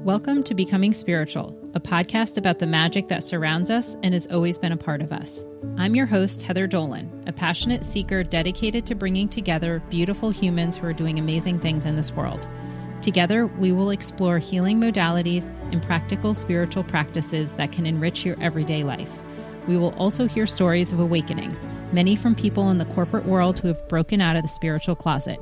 Welcome to Becoming Spiritual, a podcast about the magic that surrounds us and has always been a part of us. I'm your host, Heather Dolan, a passionate seeker dedicated to bringing together beautiful humans who are doing amazing things in this world. Together, we will explore healing modalities and practical spiritual practices that can enrich your everyday life. We will also hear stories of awakenings, many from people in the corporate world who have broken out of the spiritual closet.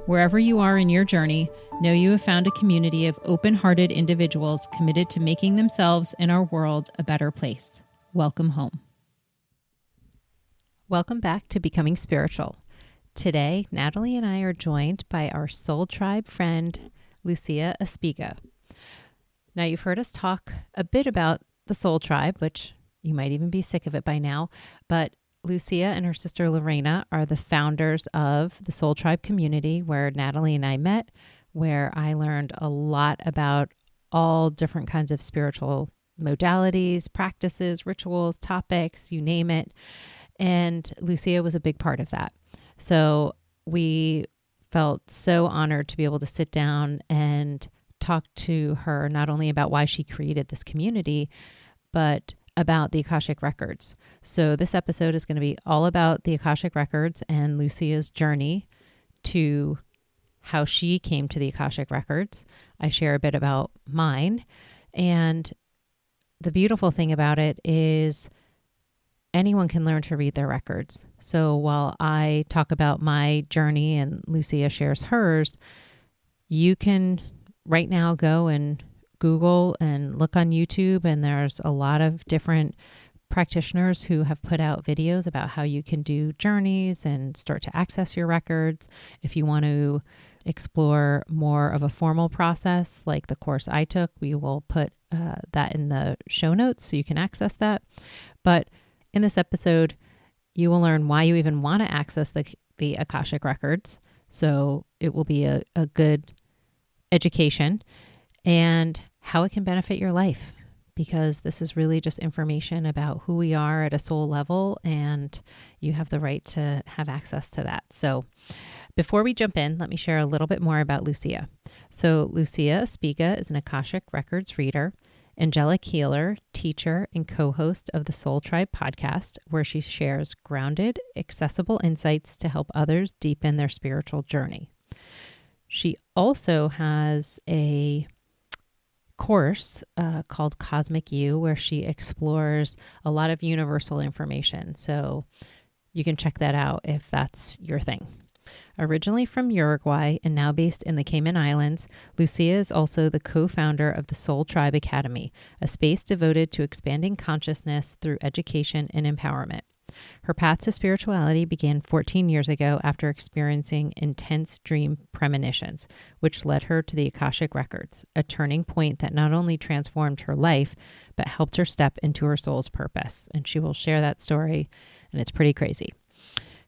Wherever you are in your journey, know you have found a community of open-hearted individuals committed to making themselves and our world a better place. Welcome home. Welcome back to Becoming Spiritual. Today, Natalie and I are joined by our Soul Tribe friend, Lucia Espiga. Now, you've heard us talk a bit about the Soul Tribe, which you might even be sick of it by now, but Lucia and her sister Lorena are the founders of the Soul Tribe community where Natalie and I met, where I learned a lot about all different kinds of spiritual modalities, practices, rituals, topics, you name it. And Lucia was a big part of that. So we felt so honored to be able to sit down and talk to her not only about why she created this community, but about the Akashic Records. So this episode is going to be all about the Akashic Records and Lucia's journey to how she came to the Akashic Records. I share a bit about mine. And the beautiful thing about it is anyone can learn to read their records. So while I talk about my journey and Lucia shares hers, you can right now go and Google and look on YouTube, and there's a lot of different practitioners who have put out videos about how you can do journeys and start to access your records. If you want to explore more of a formal process like the course I took, we will put that in the show notes so you can access that. But in this episode, you will learn why you even want to access the Akashic Records. So it will be a good education, and how it can benefit your life, because this is really just information about who we are at a soul level, and you have the right to have access to that. So before we jump in, let me share a little bit more about Lucia. So Lucia Espiga is an Akashic Records reader, Angelic Healer, teacher, and co-host of the Soul Tribe podcast, where she shares grounded, accessible insights to help others deepen their spiritual journey. She also has a course called Cosmic You, where she explores a lot of universal information. So you can check that out if that's your thing. Originally from Uruguay and now based in the Cayman Islands, Lucia is also the co-founder of the Soul Tribe Academy, a space devoted to expanding consciousness through education and empowerment. Her path to spirituality began 14 years ago after experiencing intense dream premonitions, which led her to the Akashic Records, a turning point that not only transformed her life, but helped her step into her soul's purpose. And she will share that story, and it's pretty crazy.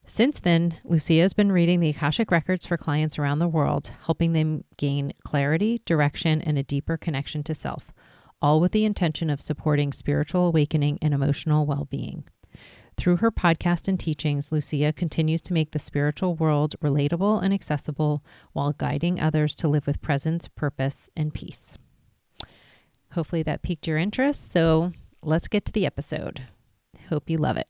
Since then, Lucia has been reading the Akashic Records for clients around the world, helping them gain clarity, direction, and a deeper connection to self, all with the intention of supporting spiritual awakening and emotional well-being. Through her podcast and teachings, Lucia continues to make the spiritual world relatable and accessible while guiding others to live with presence, purpose, and peace. Hopefully that piqued your interest, so let's get to the episode. Hope you love it.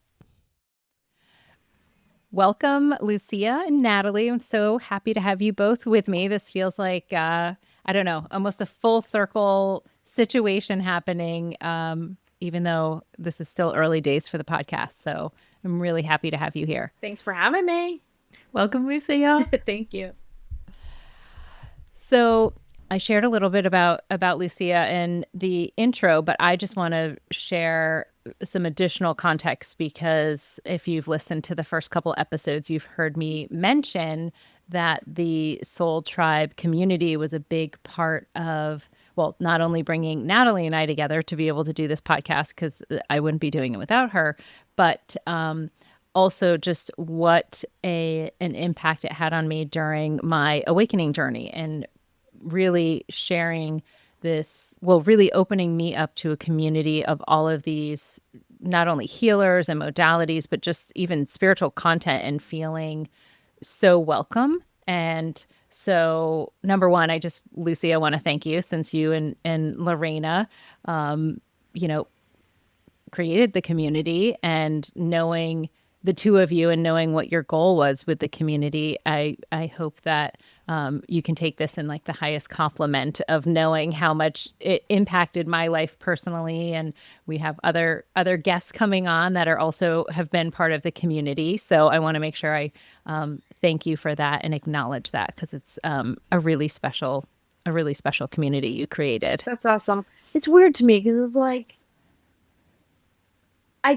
Welcome, Lucia and Natalie. I'm so happy to have you both with me. This feels like, almost a full circle situation happening, even though this is still early days for the podcast. So I'm really happy to have you here. Thanks for having me. Welcome, Lucia. Thank you. So I shared a little bit about Lucia in the intro, but I just want to share some additional context, because if you've listened to the first couple episodes, you've heard me mention that the Soul Tribe community was a big part of, well, not only bringing Natalie and I together to be able to do this podcast, because I wouldn't be doing it without her, but also just what an impact it had on me during my awakening journey, and really sharing this, really opening me up to a community of all of these, not only healers and modalities, but just even spiritual content, and feeling so welcome and So number one, Lucy, I want to thank you, since you and Lorena, you know, created the community, and knowing the two of you and knowing what your goal was with the community, I hope that you can take this in like the highest compliment of knowing how much it impacted my life personally. And we have other guests coming on that are also have been part of the community. So I want to make sure I thank you for that and acknowledge that, because it's a really special community you created. That's awesome. It's weird to me because it's like,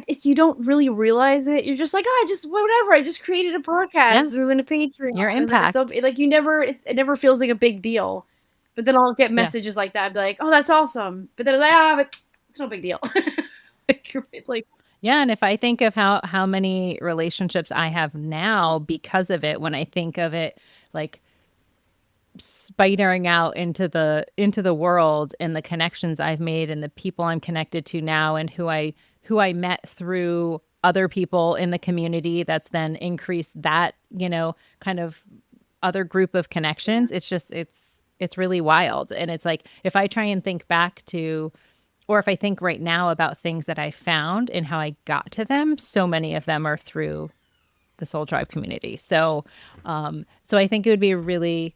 if you don't really realize it, you're just like, oh, I just created a podcast and a Patreon. Your impact. So, like, it never feels like a big deal. But then I'll get messages like that. I'd be like, oh, that's awesome. But then I'm like, but it's no big deal. Like, yeah, and if I think of how many relationships I have now because of it, when I think of it like spidering out into the world, and the connections I've made and the people I'm connected to now, and who I met through other people in the community, that's then increased that, kind of other group of connections. It's just, it's really wild. And it's like, if I try and think back to, or if I think right now about things that I found and how I got to them, so many of them are through the Soul Tribe community. So I think it would be a really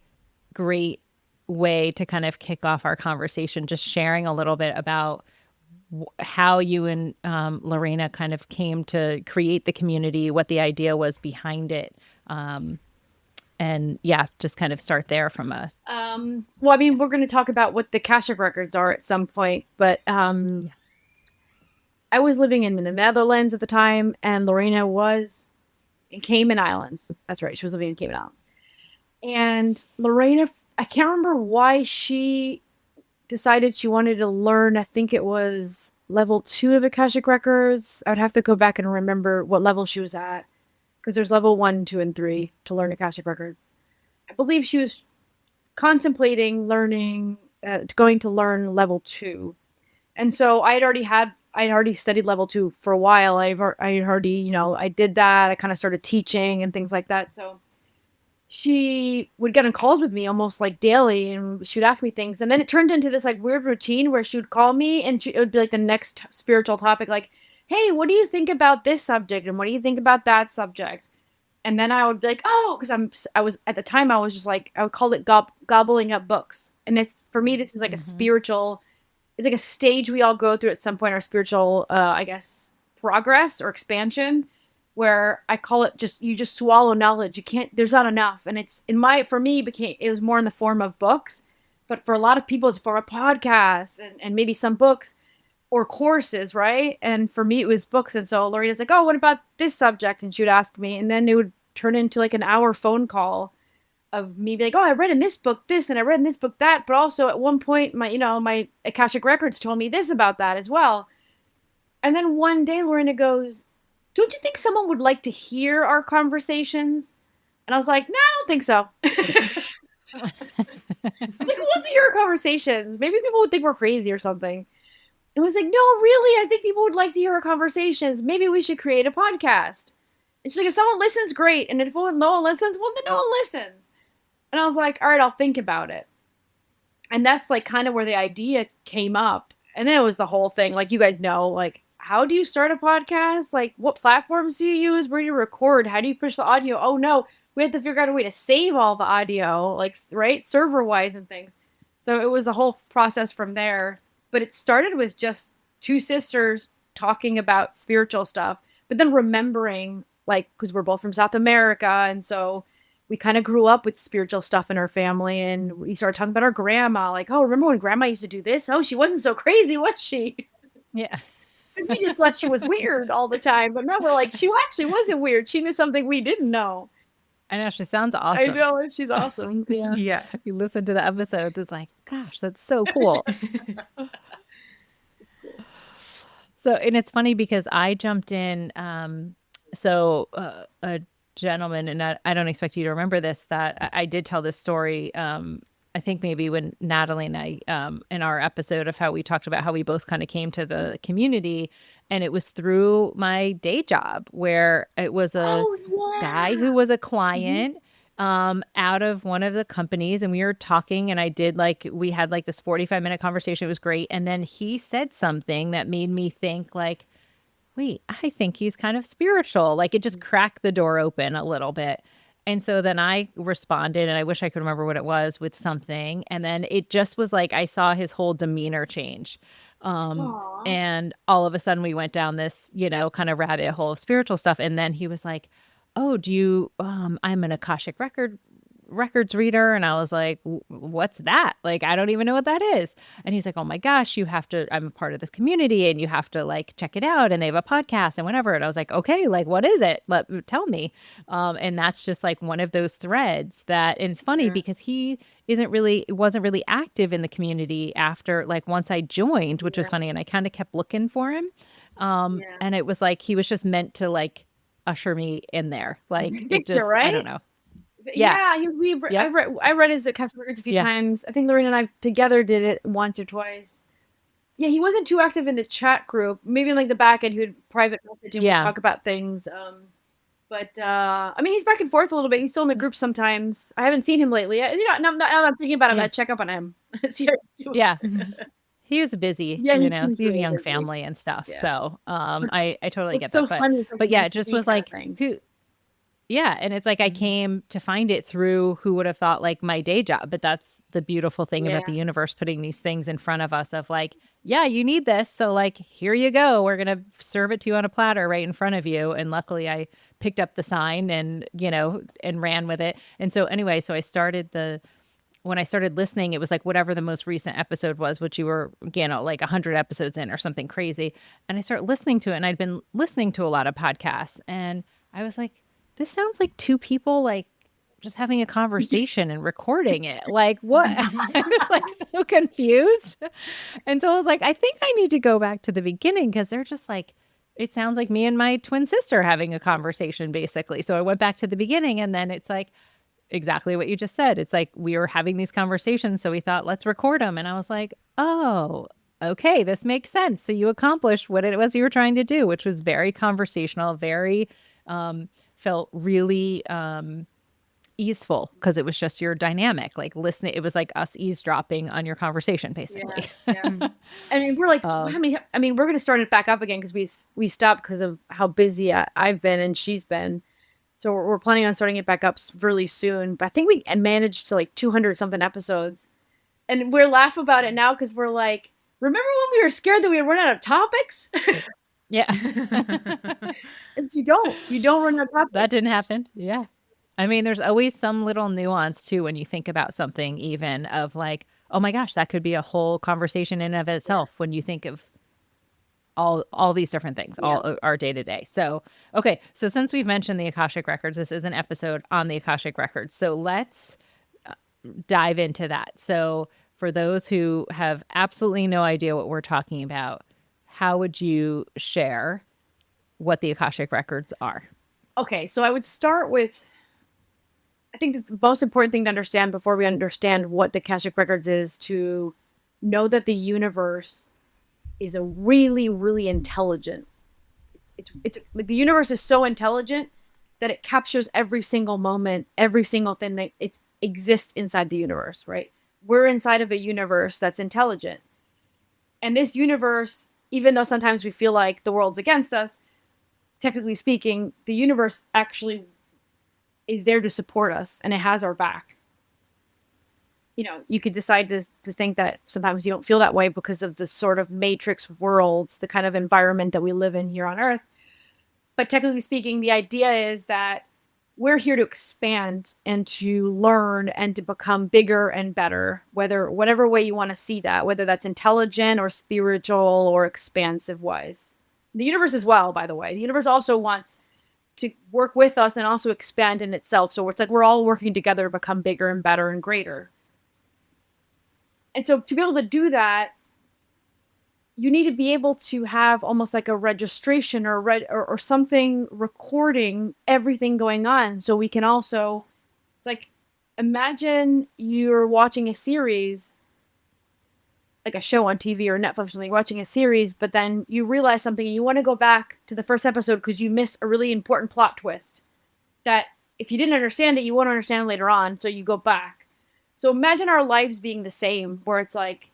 great way to kind of kick off our conversation, just sharing a little bit about how you and Lorena kind of came to create the community, what the idea was behind it. And yeah, just kind of start there from a... well, I mean, we're going to talk about what the Akashic Records are at some point, but I was living in the Netherlands at the time, and Lorena was in Cayman Islands. That's right. She was living in Cayman Islands. And Lorena, I can't remember why she decided she wanted to learn. I think it was level 2 of Akashic Records. I would have to go back and remember what level she was at, because there's level 1, 2, and 3 to learn Akashic Records. I believe she was contemplating going to learn level 2. And so I had already studied level 2 for a while. I already, I did that. I kind of started teaching and things like that. So she would get on calls with me almost like daily, and she would ask me things. And then it turned into this like weird routine where she would call me, and it would be like the next spiritual topic, like, hey, what do you think about this subject? And what do you think about that subject? And then I would be like, oh, because I was at the time, I was just like, I would call it gobbling up books. And it's, for me, this is like a spiritual, it's like a stage we all go through at some point, our spiritual, I guess, progress or expansion, where I call it you just swallow knowledge. There's not enough. And for me, it was more in the form of books, but for a lot of people, it's for a podcast and maybe some books or courses, right? And for me, it was books. And so Lorena's like, oh, what about this subject? And she would ask me, and then it would turn into like an hour phone call of me being like, oh, I read in this book this, and I read in this book that. But also at one point, my Akashic Records told me this about that as well. And then one day Lorena goes, don't you think someone would like to hear our conversations? And I was like, no, I don't think so. I was like, who wants to hear our conversations? Maybe people would think we're crazy or something. And I was like, no, really, I think people would like to hear our conversations. Maybe we should create a podcast. And she's like, if someone listens, great. And if no one listens, well, then no one listens. And I was like, all right, I'll think about it. And that's like kind of where the idea came up. And then it was the whole thing. Like, you guys know, like, how do you start a podcast? Like, what platforms do you use? Where do you record? How do you push the audio? Oh, no, we had to figure out a way to save all the audio, like, right, server-wise and things. So it was a whole process from there. But it started with just two sisters talking about spiritual stuff, but then remembering, like, because we're both from South America, and so we kind of grew up with spiritual stuff in our family, and we started talking about our grandma, like, oh, remember when grandma used to do this? Oh, she wasn't so crazy, was she? Yeah. We just thought she was weird all the time, but now we're like, she actually wasn't weird. She knew something we didn't know. I know, she sounds awesome. I know, she's awesome. Yeah. You listen to the episodes, it's like, gosh, that's so cool. So, and it's funny because I jumped in, a gentleman, and I don't expect you to remember this, that I did tell this story, I think maybe when Natalie and I, in our episode of how we talked about how we both kind of came to the community, and it was through my day job, where it was a guy who was a client, out of one of the companies, and we were talking, and we had like this 45-minute conversation. It was great. And then he said something that made me think like, wait, I think he's kind of spiritual. Like it just cracked the door open a little bit. And so then I responded, and I wish I could remember what it was, with something. And then it just was like I saw his whole demeanor change. Aw. And all of a sudden we went down this, kind of rabbit hole of spiritual stuff. And then he was like, oh, do you, I'm an Akashic records reader. And I was like, what's that? Like, I don't even know what that is. And he's like, oh my gosh, I'm a part of this community and you have to like check it out. And they have a podcast and whatever. And I was like, okay, like, what is it? Tell me. And that's just like one of those threads and it's funny because he wasn't really active in the community after, like, once I joined, which was funny. And I kind of kept looking for him. And it was like, he was just meant to like usher me in there. Like it just, right? I don't know. Yeah, I read his Akashic Records a few times. I think Lorena and I together did it once or twice. Yeah, he wasn't too active in the chat group. Maybe in like the back end, he would private message and we'd talk about things. But I mean, he's back and forth a little bit. He's still in the group sometimes. I haven't seen him lately. I'm thinking about him. I check up on him. Yeah. He was busy, he had a young family and stuff. Yeah. So I totally get that. Funny but yeah, it just was like, yeah. And it's like I came to find it through, who would have thought, like, my day job. But that's the beautiful thing about the universe putting these things in front of us of like, yeah, you need this. So like, here you go. We're going to serve it to you on a platter right in front of you. And luckily I picked up the sign and, and ran with it. And so anyway, when I started listening, it was like whatever the most recent episode was, which you were, like 100 episodes in or something crazy. And I started listening to it, and I'd been listening to a lot of podcasts, and I was like, this sounds like two people like just having a conversation and recording it. Like, what? I was like so confused. And so I was like, I think I need to go back to the beginning, because they're just like, it sounds like me and my twin sister having a conversation, basically. So I went back to the beginning, and then it's like exactly what you just said. It's like we were having these conversations, so we thought, let's record them. And I was like, oh, okay, this makes sense. So you accomplished what it was you were trying to do, which was very conversational, very felt really easeful, because it was just your dynamic, like listening. It was like us eavesdropping on your conversation, basically. Yeah. I mean, we're like, we're going to start it back up again, because we stopped because of how busy I've been and she's been. So we're planning on starting it back up really soon. But I think we managed to like 200 something episodes. And we're laughing about it now because we're like, remember when we were scared that we would run out of topics? Yeah. And you don't run out of topics. That didn't happen. Yeah. I mean, there's always some little nuance too when you think about something, even of like, oh my gosh, that could be a whole conversation in and of itself when you think of all these different things, all our day to day. So, okay. So since we've mentioned the Akashic Records, this is an episode on the Akashic Records. So let's dive into that. So for those who have absolutely no idea what we're talking about, how would you share what the Akashic Records are? Okay. So I would start with, I think the most important thing to understand before we understand what the Akashic Records is, to know that the universe is a really, really intelligent. It's like the universe is so intelligent that it captures every single moment, every single thing that it exists inside the universe, right? We're inside of a universe that's intelligent. And this universe, even though sometimes we feel like the world's against us, technically speaking, the universe actually is there to support us, and it has our back. You could decide to think that sometimes you don't feel that way because of the sort of matrix worlds, the kind of environment that we live in here on Earth. But technically speaking, the idea is that we're here to expand and to learn and to become bigger and better, whatever way you want to see that, whether that's intelligent or spiritual or expansive wise. The universe as well, by the way. The universe also wants to work with us and also expand in itself. So it's like we're all working together to become bigger and better and greater. And so to be able to do that, you need to be able to have almost like a registration or something recording everything going on. So we can also, it's like, imagine you're watching a series, like a show on TV or Netflix or something, watching a series, but then you realize something and you want to go back to the first episode because you missed a really important plot twist that if you didn't understand it, you won't understand later on. So you go back. So imagine our lives being the same, where it's like,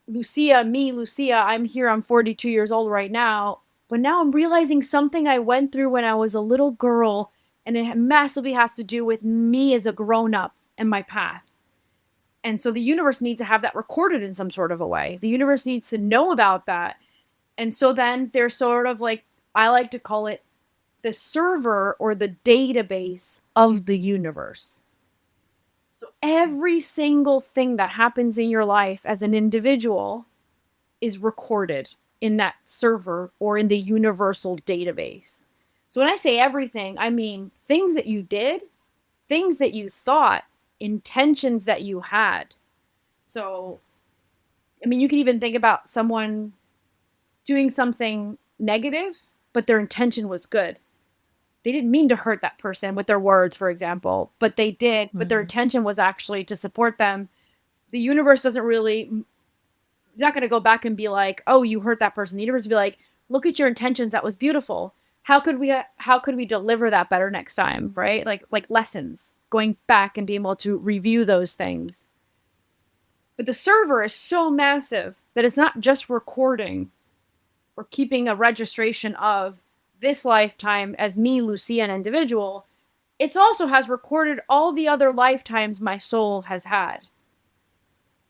Lucia, I'm here, I'm 42 years old right now, but now I'm realizing something I went through when I was a little girl, and it massively has to do with me as a grown-up and my path. And so the universe needs to have that recorded in some sort of a way. The universe needs to know about that. And so then there's sort of like, I like to call it the server or the database of the universe. So every single thing that happens in your life as an individual is recorded in that server or in the universal database. So when I say everything, I mean things that you did, things that you thought, intentions that you had. So, I mean, you can even think about someone doing something negative, but their intention was good. They didn't mean to hurt that person with their words, for example, but they did, but their intention was actually to support them. The universe doesn't really, it's not going to go back and be like, oh, you hurt that person. The universe will be like, look at your intentions. That was beautiful. How could we deliver that better next time? Right? Like lessons, going back and being able to review those things. But the server is so massive that it's not just recording or keeping a registration of this lifetime as me, Lucia, an individual. It also has recorded all the other lifetimes my soul has had.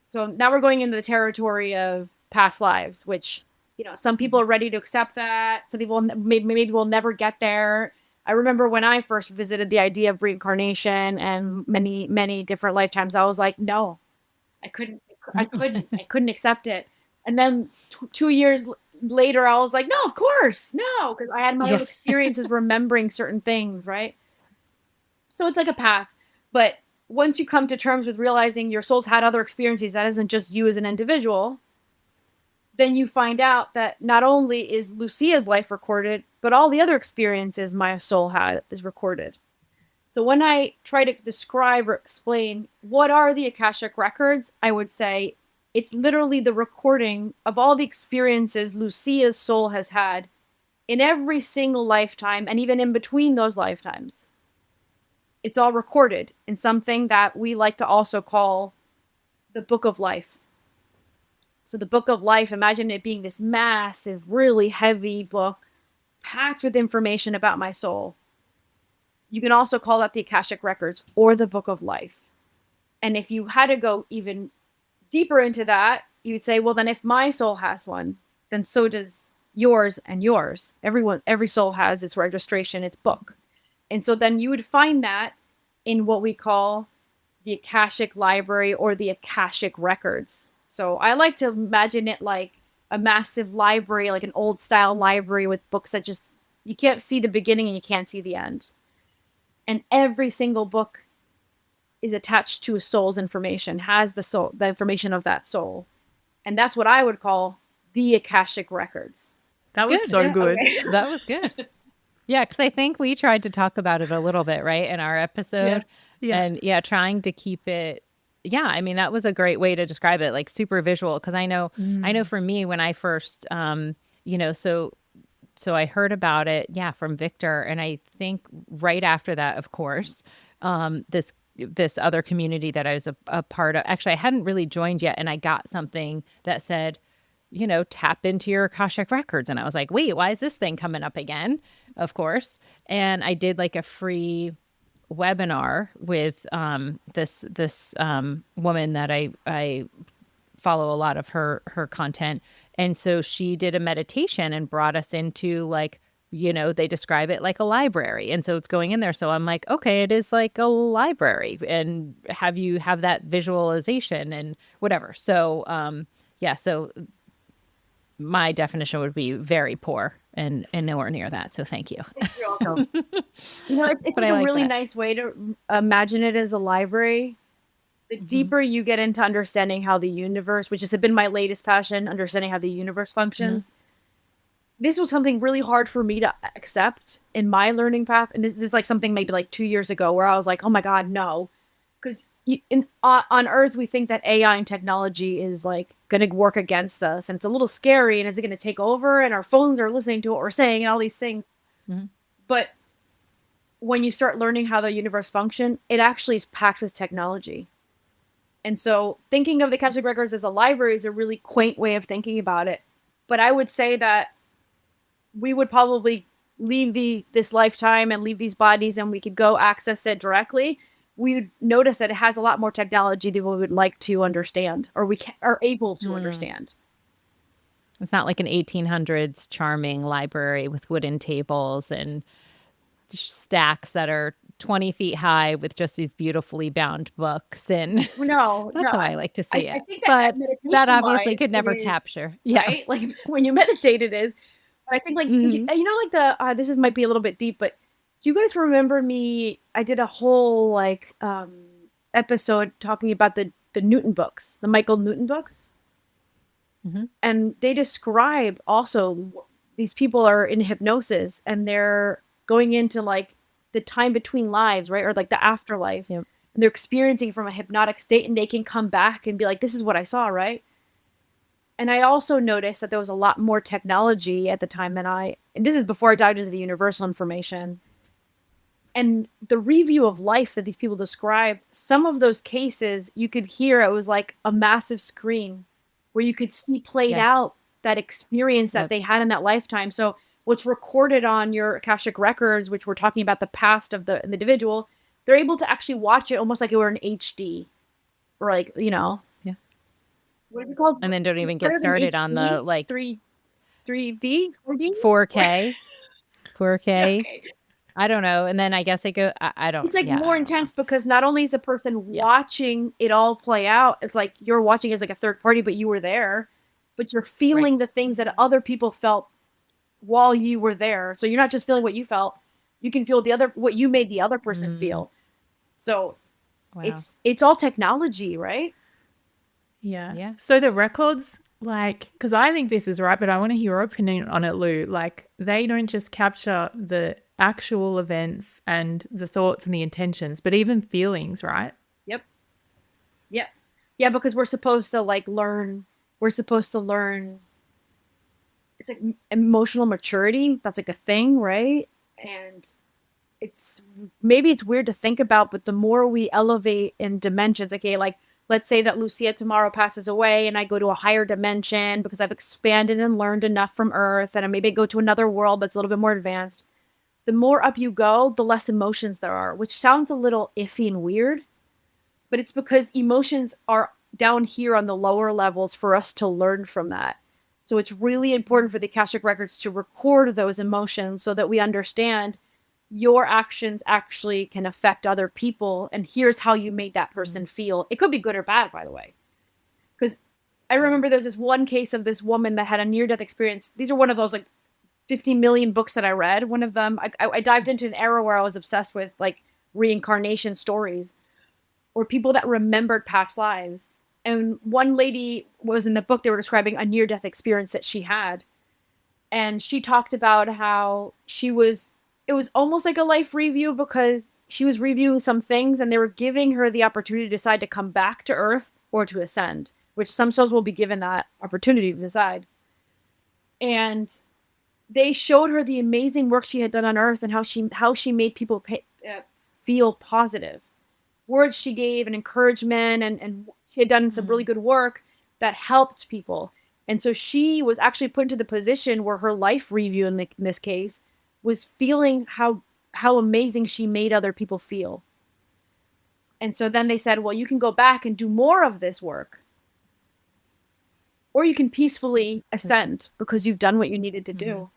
So now we're going into the territory of past lives, which, some people are ready to accept that. Some people maybe will never get there. I remember when I first visited the idea of reincarnation and many, many different lifetimes, I was like, no, I couldn't accept it. And then 2 years later, I was like, no, of course, no, because I had my own experiences remembering certain things, right? So it's like a path. But once you come to terms with realizing your soul's had other experiences, that isn't just you as an individual, then you find out that not only is Lucia's life recorded, but all the other experiences my soul had is recorded. So when I try to describe or explain what are the Akashic Records, I would say it's literally the recording of all the experiences Lucia's soul has had in every single lifetime and even in between those lifetimes. It's all recorded in something that we like to also call the Book of Life. So the Book of Life, imagine it being this massive, really heavy book packed with information about my soul. You can also call that the Akashic Records or the Book of Life. And if you had to go even deeper into that, you'd say, well, then if my soul has one, then so does yours and yours. Every soul has its registration, its book. And so then you would find that in what we call the Akashic Library or the Akashic Records. So I like to imagine it like a massive library, like an old style library with books that just, you can't see the beginning and you can't see the end. And every single book is attached to a soul's information, has the information of that soul. And that's what I would call the Akashic Records. That was so good. Okay. That was good. Yeah, because I think we tried to talk about it a little bit, right, in our episode. Yeah. And trying to keep it. Yeah, I mean, that was a great way to describe it, like super visual. Because I know for me when I first, so I heard about it, from Victor, and I think right after that, of course, this other community that I was a part of. Actually, I hadn't really joined yet, and I got something that said, tap into your Akashic Records. And I was like, wait, why is this thing coming up again? Of course. And I did like a free webinar with this woman that I follow a lot of her content. And so she did a meditation and brought us into like, they describe it like a library. And so it's going in there. So I'm like, okay, it is like a library, and have that visualization and whatever. So, so my definition would be very poor and nowhere near that. So thank you. You're welcome. It's like a really nice way to imagine it as a library. The deeper you get into understanding how the universe, which has been my latest passion, understanding how the universe functions. This was something really hard for me to accept in my learning path. And this is like something maybe like 2 years ago where I was like, oh my God, no. Because on Earth, we think that AI and technology is like going to work against us. And it's a little scary. And is it going to take over? And our phones are listening to what we're saying and all these things. But when you start learning how the universe functions, it actually is packed with technology. And so thinking of the Akashic Records as a library is a really quaint way of thinking about it. But I would say that we would probably leave this lifetime and leave these bodies and we could go access it directly. We would notice that it has a lot more technology than we would like to understand, or are able to understand. It's not like an 1800s charming library with wooden tables and stacks that are 20 feet high with just these beautifully bound books. And no, that's how I like to see it. I think but that obviously could never capture. Yeah. Right? Like when you meditate, it is. But I think like, you know, like this might be a little bit deep, but do you guys remember me? I did a whole like episode talking about the Newton books, the Michael Newton books. And they describe also these people are in hypnosis and they're going into like the time between lives, right? Or like the afterlife. Yep. And they're experiencing from a hypnotic state and they can come back and be like, this is what I saw, right? And I also noticed that there was a lot more technology at the time and this is before I dived into the universal information. And the review of life that these people describe, some of those cases you could hear it was like a massive screen where you could see played out that experience that they had in that lifetime. So what's recorded on your Akashic Records, which we're talking about the past of the individual, they're able to actually watch it almost like it were an HD. Or like, you know. Yeah. What is it called? And then don't even get started on the like 3D? 4D? 4K. 4K. Okay. I don't know. And then I guess they go, I don't. It's like more intense because not only is the person watching it all play out, it's like you're watching as like a third party, but you were there, but you're feeling the things that other people felt while you were there. So you're not just feeling what you felt, you can feel what you made the other person feel. So it's all technology, right? Yeah. So the records, like, because I think this is right, but I want to hear your opinion on it, Lou. Like, they don't just capture the actual events and the thoughts and the intentions, but even feelings, right? Yep. Yeah, because we're supposed to like learn. We're supposed to learn. It's like emotional maturity. That's like a thing, right? And maybe it's weird to think about, but the more we elevate in dimensions, okay, like let's say that Lucia tomorrow passes away and I go to a higher dimension because I've expanded and learned enough from Earth, and I maybe go to another world that's a little bit more advanced. The more up you go, the less emotions there are, which sounds a little iffy and weird, but it's because emotions are down here on the lower levels for us to learn from that. So it's really important for the Akashic Records to record those emotions so that we understand your actions actually can affect other people, and here's how you made that person feel. It could be good or bad, by the way. Because I remember there's this one case of this woman that had a near-death experience. These are one of those like 50 million books that I read. One of them, I dived into an era where I was obsessed with like reincarnation stories or people that remembered past lives. And one lady was in the book, they were describing a near-death experience that she had. And she talked about how it was almost like a life review because she was reviewing some things and they were giving her the opportunity to decide to come back to Earth or to ascend, which some souls will be given that opportunity to decide. And they showed her the amazing work she had done on Earth and how she made people feel positive. Words she gave and encouragement, and she had done some really good work that helped people. And so she was actually put into the position where her life review in this case was feeling how amazing she made other people feel. And so then they said, well, you can go back and do more of this work. Or you can peacefully ascend because you've done what you needed to do.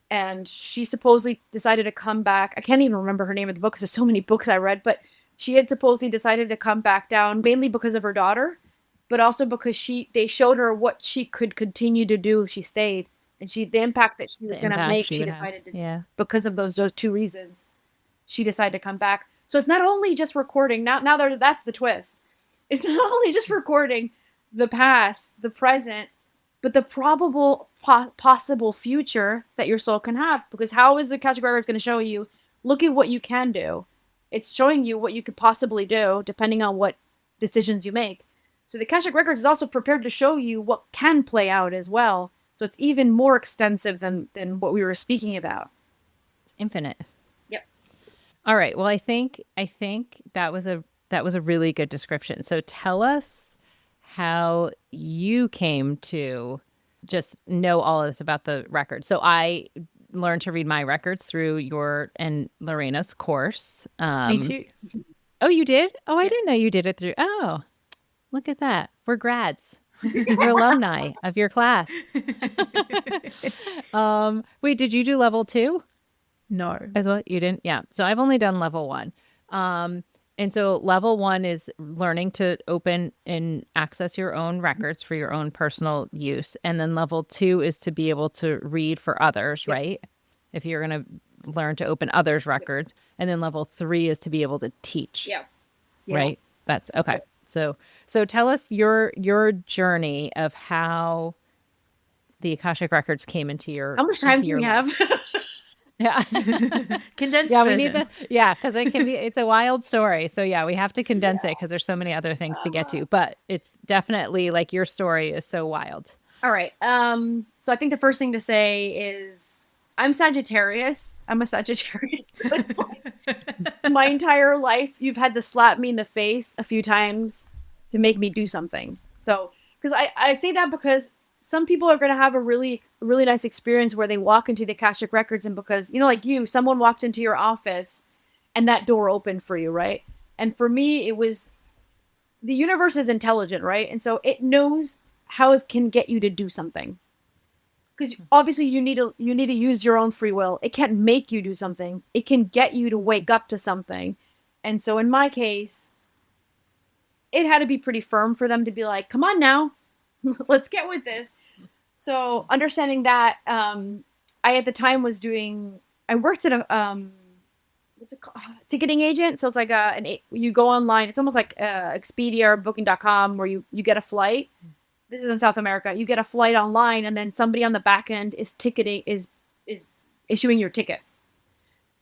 And she supposedly decided to come back. I can't even remember her name of the book because there's so many books I read, but she had supposedly decided to come back down mainly because of her daughter, but also because they showed her what she could continue to do if she stayed. And the impact that she was going to make, she decided to do. Because of those two reasons, she decided to come back. So it's not only just recording. Now that's the twist. It's not only just recording the past, the present, but the probable possible future that your soul can have. Because how is the Akashic Records going to show you, look at what you can do? It's showing you what you could possibly do depending on what decisions you make. So the Akashic Records is also prepared to show you what can play out as well. So it's even more extensive than what we were speaking about. It's infinite. Yep. All right. Well, I think that was a really good description. So tell us how you came to just know all of this about the records. So I learned to read my records through your and Lorena's course. Me too. Oh, you did? Oh, I didn't know you did it through. Oh, look at that. We're grads. We're alumni of your class. Wait, did you do level 2? No. As well? You didn't? Yeah. So I've only done level 1. And so level 1 is learning to open and access your own records for your own personal use. And then level 2 is to be able to read for others, right? If you're going to learn to open others' records. And then level 3 is to be able to teach. Yeah. Right? That's okay. So tell us your journey of how the Akashic Records came into your. How much time do you have? Yeah. Condensed Yeah, we version. need the because it's a wild story. So yeah, we have to condense it because there's so many other things to get to. But it's definitely like your story is so wild. All right. So I think the first thing to say is I'm Sagittarius. I'm a Sagittarius. It's like my entire life, you've had to slap me in the face a few times to make me do something. So, because I say that because some people are going to have a really, really nice experience where they walk into the Akashic Records and because, like someone walked into your office and that door opened for you, right? And for me, it was, the universe is intelligent, right? And so it knows how it can get you to do something. Because obviously you need to use your own free will. It can't make you do something. It can get you to wake up to something. And so in my case, it had to be pretty firm for them to be like, come on now, let's get with this. So understanding that, I at the time I worked at a what's it called? Ticketing agent. So it's like you go online. It's almost like Expedia or Booking.com where you get a flight. This is in South America. You get a flight online, and then somebody on the back end is issuing your ticket.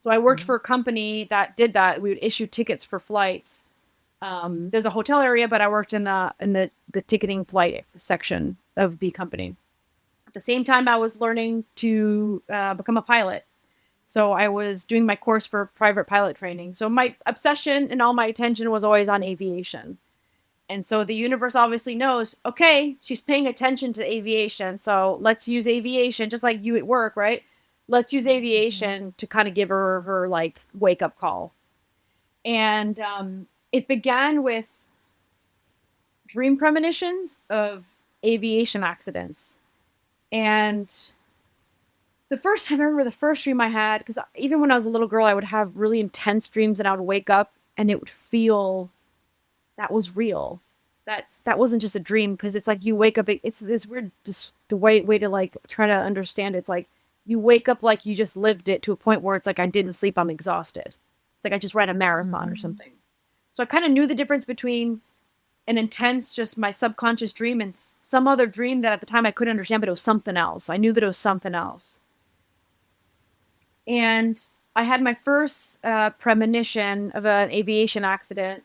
So I worked for a company that did that. We would issue tickets for flights. There's a hotel area, but I worked in the ticketing flight section of the company. At the same time, I was learning to become a pilot. So I was doing my course for private pilot training. So my obsession and all my attention was always on aviation. And so the universe obviously knows, okay, she's paying attention to aviation. So let's use aviation, just like you at work, right? Let's use aviation to kind of give her like wake up call. And it began with dream premonitions of aviation accidents. And I remember the first dream I had, because even when I was a little girl, I would have really intense dreams and I would wake up and it would feel that was real. That wasn't just a dream, because it's like you wake up, it's this weird, just the way to like try to understand it. It's like you wake up like you just lived it to a point where it's like I didn't sleep, I'm exhausted. It's like I just ran a marathon or something. So I kind of knew the difference between an intense, just my subconscious dream and some other dream that at the time I couldn't understand, but it was something else. I knew that it was something else. And I had my first premonition of an aviation accident.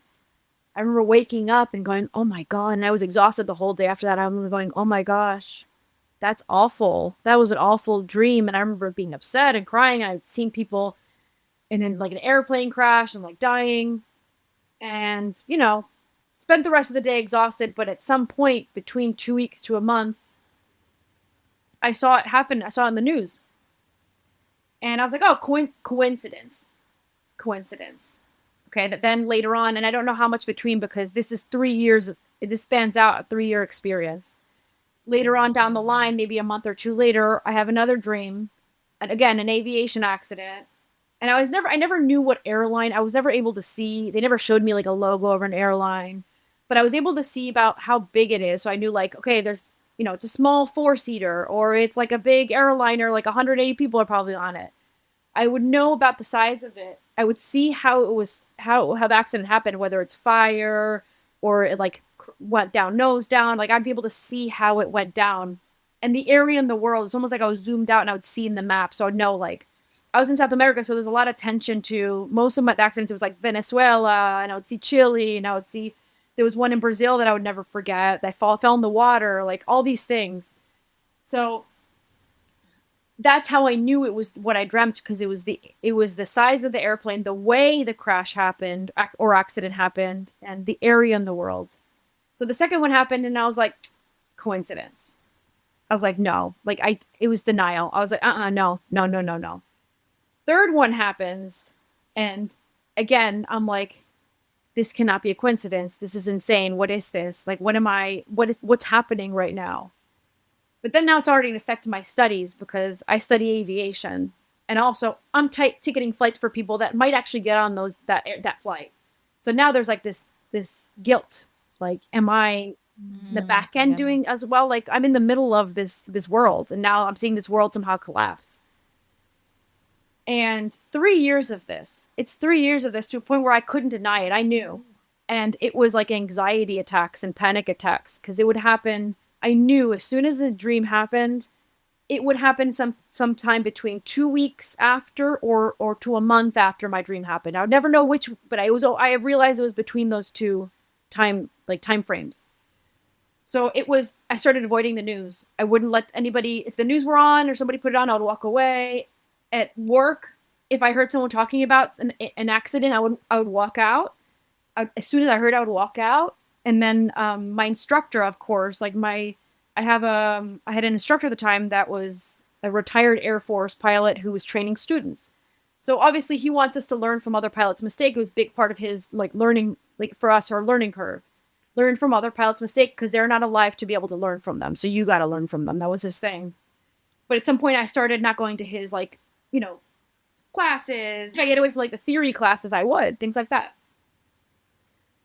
I remember waking up and going, oh my God. And I was exhausted the whole day after that. I was going, oh my gosh, that's awful. That was an awful dream. And I remember being upset and crying. I'd seen people in like an airplane crash and like dying. And, spent the rest of the day exhausted. But at some point between 2 weeks to a month, I saw it happen. I saw it in the news. And I was like, oh, coincidence. Okay, that then later on, and I don't know how much between, because this is 3 years, this spans out a 3-year experience. Later on down the line, maybe a month or two later, I have another dream. And again, an aviation accident. And I never knew what airline, I was never able to see. They never showed me like a logo of an airline. But I was able to see about how big it is. So I knew like, okay, there's, it's a small 4-seater, or it's like a big airliner, like 180 people are probably on it. I would know about the size of it. I would see how the accident happened, whether it's fire or it like went down, nose down. Like I'd be able to see how it went down. And the area in the world, it's almost like I was zoomed out and I would see in the map. So I'd know, like, I was in South America, so there's a lot of attention to most of my accidents. It was like Venezuela, and I would see Chile, and I would see, there was one in Brazil that I would never forget that fell in the water, like all these things. So that's how I knew it was what I dreamt, because it was the size of the airplane, the way the crash happened or accident happened, and the area in the world. So the second one happened, and I was like, coincidence. I was like, no, like it was denial. I was like, no. Third one happens, and again, I'm like, this cannot be a coincidence. This is insane. What is this? Like, what's happening right now? But then now it's already affected my studies, because I study aviation, and also I'm ticketing flights for people that might actually get on that flight. So now there's like this guilt. Like, am I the back end doing as well? Like, I'm in the middle of this world, and now I'm seeing this world somehow collapse. And 3 years of this. It's 3 years of this, to a point where I couldn't deny it. I knew. And it was like anxiety attacks and panic attacks, because it would happen. I knew as soon as the dream happened, it would happen sometime between 2 weeks after or to a month after my dream happened. I would never know which, but I realized it was between those two time frames. So I started avoiding the news. I wouldn't let anybody, if the news were on or somebody put it on, I would walk away. At work, if I heard someone talking about an accident, I would walk out. As soon as I heard, I would walk out. And then my instructor, of course, like I had an instructor at the time that was a retired Air Force pilot who was training students. So obviously he wants us to learn from other pilots' mistakes. It was a big part of his like learning, like for us, our learning curve. Learn from other pilots' mistakes, because they're not alive to be able to learn from them. So you got to learn from them. That was his thing. But at some point I started not going to his classes. If I get away from like the theory classes, I would, things like that.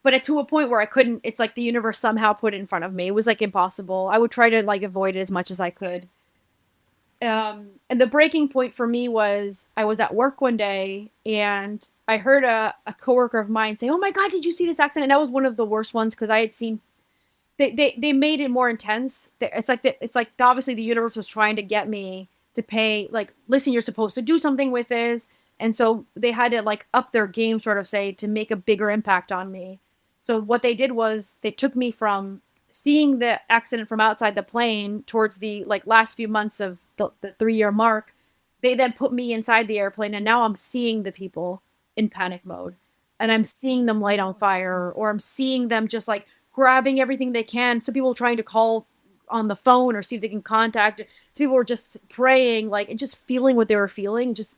But to a point where I couldn't, it's like the universe somehow put it in front of me. It was like impossible. I would try to like avoid it as much as I could. And the breaking point for me was, I was at work one day, and I heard a coworker of mine say, "Oh my God, did you see this accident?" And that was one of the worst ones, because I had seen, they made it more intense. It's like obviously the universe was trying to get me to pay, like, listen, you're supposed to do something with this. And so they had to like up their game, sort of say, to make a bigger impact on me. So what they did was they took me from seeing the accident from outside the plane towards the like last few months of the 3-year mark. They then put me inside the airplane, and now I'm seeing the people in panic mode, and I'm seeing them light on fire, or I'm seeing them just like grabbing everything they can. Some people trying to call on the phone or see if they can contact. Some people were just praying, like, and just feeling what they were feeling. Just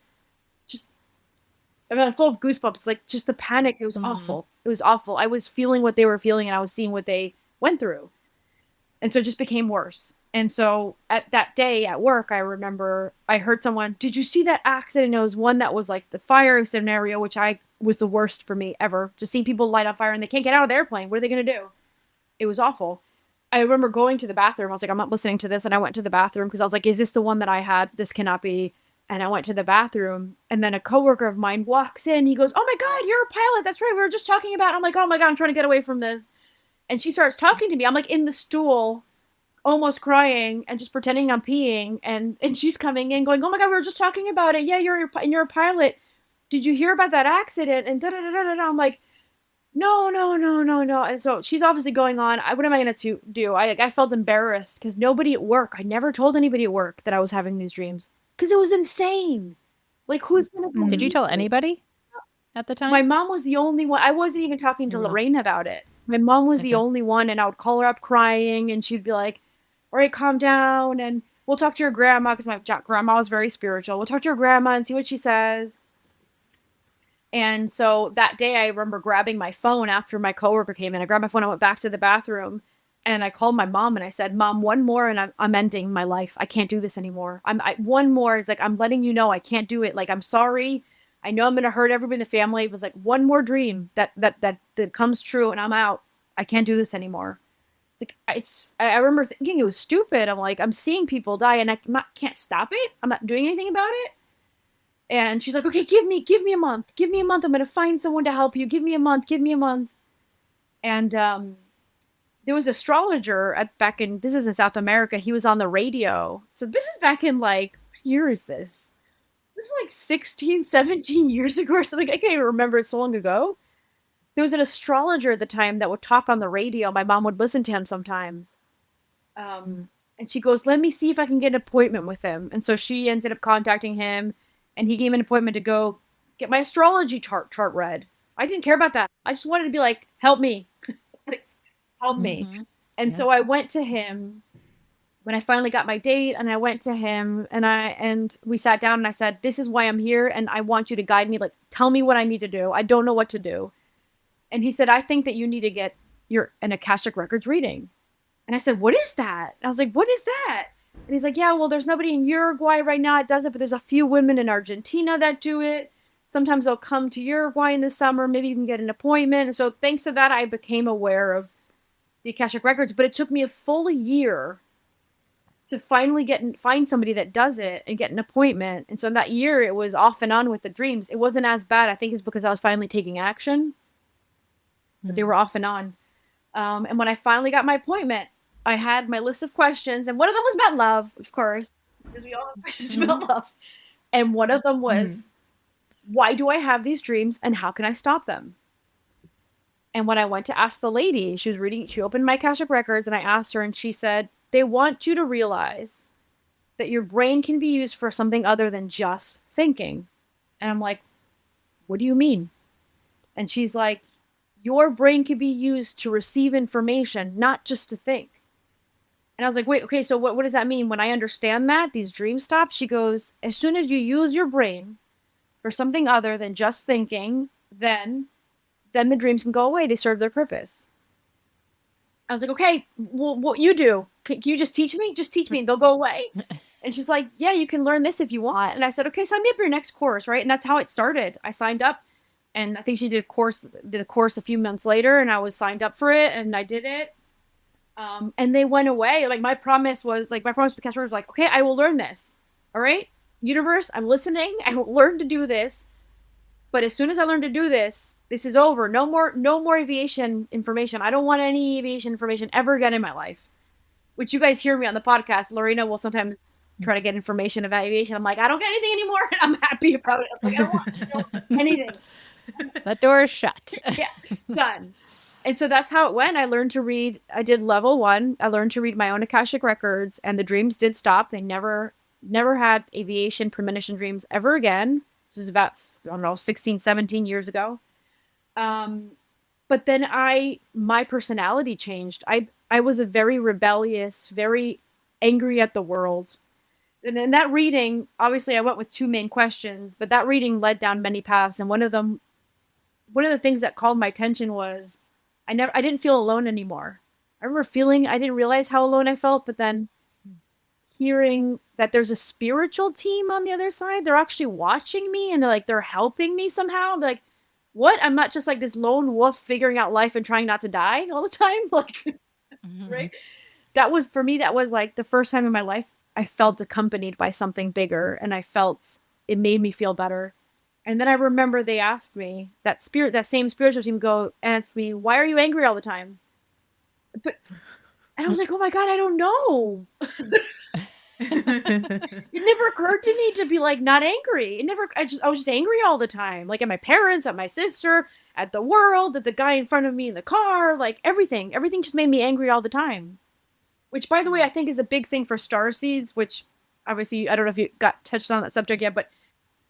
I mean, I'm full of goosebumps. Like, just the panic. It was awful. It was awful. I was feeling what they were feeling, and I was seeing what they went through. And so it just became worse. And so at that day at work, I remember I heard someone, "Did you see that accident?" It was one that was like the fire scenario, which was the worst for me ever. Just seeing people light on fire and they can't get out of the airplane. What are they going to do? It was awful. I remember going to the bathroom. I was like, I'm not listening to this. And I went to the bathroom because I was like, is this the one that I had? This cannot be. And I went to the bathroom, and then a coworker of mine walks in. He goes, "Oh my God, you're a pilot. That's right. We were just talking about." I'm like, "Oh my God, I'm trying to get away from this." And she starts talking to me. I'm like in the stool, almost crying and just pretending I'm peeing. And she's coming in going, "Oh my God, we were just talking about it. Yeah, you're a pilot. Did you hear about that accident?" And I'm like, no. And so she's obviously going on. What am I going to do? I felt embarrassed because nobody at work, I never told anybody at work that I was having these dreams, because it was insane. Like, who's going to... Did you tell anybody at the time? My mom was the only one. I wasn't even talking to Lorraine about it. My mom was the only one, and I would call her up crying, and she'd be like, "All right, calm down, and we'll talk to your grandma," because my grandma was very spiritual. "We'll talk to your grandma and see what she says." And so that day, I remember grabbing my phone after my coworker came in. I grabbed my phone, I went back to the bathroom, and I called my mom, and I said, "Mom, one more, and I'm ending my life. I can't do this anymore. One more. It's like, I'm letting you know I can't do it. Like, I'm sorry. I know I'm going to hurt everybody in the family. It was like one more dream that comes true, and I'm out. I can't do this anymore." It's like, I remember thinking it was stupid. I'm like, I'm seeing people die, and I can't stop it. I'm not doing anything about it. And she's like, "Okay, give me a month. Give me a month. I'm going to find someone to help you. Give me a month. And there was an astrologer this is in South America. He was on the radio. So this is back in like, what year is this? This is like 16, 17 years ago or something. I can't even remember. It's so long ago. There was an astrologer at the time that would talk on the radio. My mom would listen to him sometimes. And she goes, let me see if I can get an appointment with him. And so she ended up contacting him, and he gave me an appointment to go get my astrology chart read. I didn't care about that. I just wanted to be like, help me. Like, help me. And so I went to him when I finally got my date, and I went to him, and we sat down, and I said, this is why I'm here, and I want you to guide me. Like, tell me what I need to do. I don't know what to do. And he said, I think that you need to get an Akashic Records reading. And I said, what is that? And I was like, what is that? And he's like, yeah, well, there's nobody in Uruguay right now that does it, but there's a few women in Argentina that do it. Sometimes they'll come to Uruguay in the summer. Maybe you can get an appointment. And so thanks to that, I became aware of the Akashic Records. But it took me a full year to finally find somebody that does it and get an appointment. And so in that year, it was off and on with the dreams. It wasn't as bad. I think it's because I was finally taking action. But they were off and on. And when I finally got my appointment, I had my list of questions. And one of them was about love, of course, because we all have questions about love. And one of them was, why do I have these dreams and how can I stop them? And when I went to ask the lady, she opened my Akashic Records, and I asked her, and she said, they want you to realize that your brain can be used for something other than just thinking. And I'm like, what do you mean? And she's like, your brain can be used to receive information, not just to think. And I was like, wait, okay, so what does that mean? When I understand that, these dreams stop? She goes, as soon as you use your brain for something other than just thinking, then the dreams can go away. They serve their purpose. I was like, okay, well, what you do? Can you just teach me? Just teach me and they'll go away. And she's like, yeah, you can learn this if you want. And I said, okay, sign me up for your next course, right? And that's how it started. I signed up, and I think she did a course a few months later, and I was signed up for it, and I did it. And they went away. Like my promise with the Akashic was like, okay, I will learn this. All right, universe, I'm listening. I will learn to do this. But as soon as I learn to do this, this is over. No more aviation information. I don't want any aviation information ever again in my life. Which you guys hear me on the podcast. Lorena will sometimes try to get information about aviation. I'm like, I don't get anything anymore, and I'm happy about it. I'm like, I don't want anything. That door is shut. Yeah, done. And so that's how it went. I learned to read. I did level 1. I learned to read my own Akashic Records, and the dreams did stop. They never had aviation premonition dreams ever again. This was about, 16, 17 years ago. But then my personality changed. I was a very rebellious, very angry at the world. And in that reading, obviously I went with 2 main questions, but that reading led down many paths. And one of the things that called my attention was I didn't feel alone anymore. I remember I didn't realize how alone I felt, but then hearing that there's a spiritual team on the other side, they're actually watching me, and they're helping me somehow. I'm like, what? I'm not just like this lone wolf figuring out life and trying not to die all the time. Like, right? That was like the first time in my life I felt accompanied by something bigger, and I felt it made me feel better. And then I remember they asked me, that same spiritual team asked me, why are you angry all the time? And I was like, oh my God, I don't know. It never occurred to me to be like not angry. I was just angry all the time. Like at my parents, at my sister, at the world, at the guy in front of me in the car, like everything. Everything just made me angry all the time. Which, by the way, I think is a big thing for starseeds, which obviously, I don't know if you got touched on that subject yet, but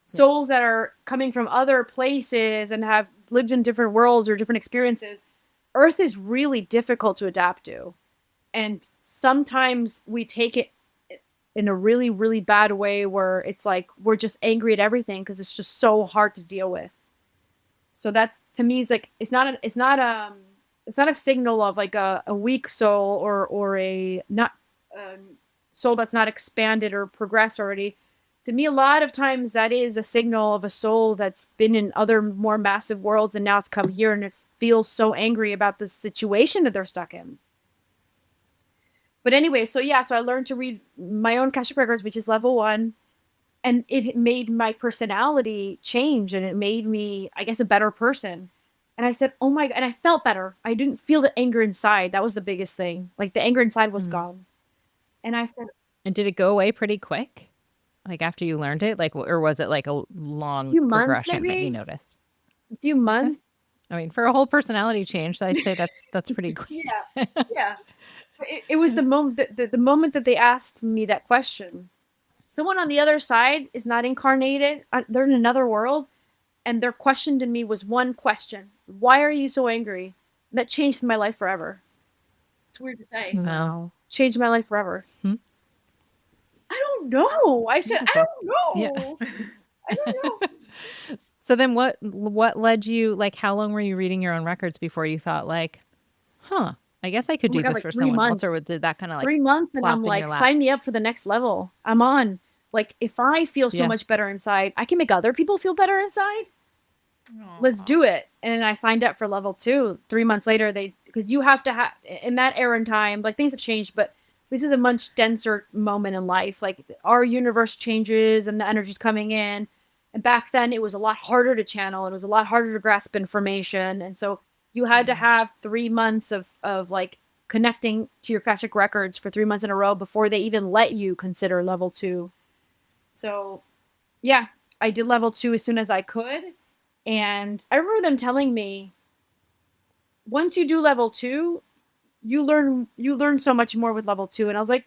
souls that are coming from other places and have lived in different worlds or different experiences, Earth is really difficult to adapt to. And sometimes we take it in a really, really bad way where it's like we're just angry at everything because it's just so hard to deal with. So that's, to me, it's like it's not a signal of like a weak soul or a not soul that's not expanded or progressed already. To me, a lot of times that is a signal of a soul that's been in other more massive worlds, and now it's come here and it feels so angry about the situation that they're stuck in. But anyway, so I learned to read my own Akashic Records, which is level 1, and it made my personality change, and it made me, I guess, a better person. And I said, oh my God, and I felt better. I didn't feel the anger inside. That was the biggest thing. Like the anger inside was gone. And I said, and did it go away pretty quick? Like after you learned it, like, or was it like a long progression that you noticed? A few months. I mean, for a whole personality change, I'd say that's pretty quick. Yeah. It was the moment the moment that they asked me that question. Someone on the other side is not incarnated. They're in another world. And their question to me was one question. Why are you so angry? And that changed my life forever. It's weird to say. Wow. Changed my life forever. I don't know. I said, I don't know. Yeah. I don't know. So then what led you, like, how long were you reading your own records before you thought, like, I guess I could do this for someone else? Or did that kind of like 3 months and I'm like, sign me up for the next level. I'm on. Like, if I feel so much better inside, I can make other people feel better inside. Aww. Let's do it. And I signed up for level 2. 3 months later, because you have to have, in that era and time, like, things have changed, but this is a much denser moment in life. Like, our universe changes and the energy's coming in. And back then it was a lot harder to channel. It was a lot harder to grasp information. And so you had to have 3 months of like connecting to your Akashic records for 3 months in a row before they even let you consider level 2. So yeah, I did level 2 as soon as I could. And I remember them telling me, once you do level 2, you learn so much more with level 2. And I was like,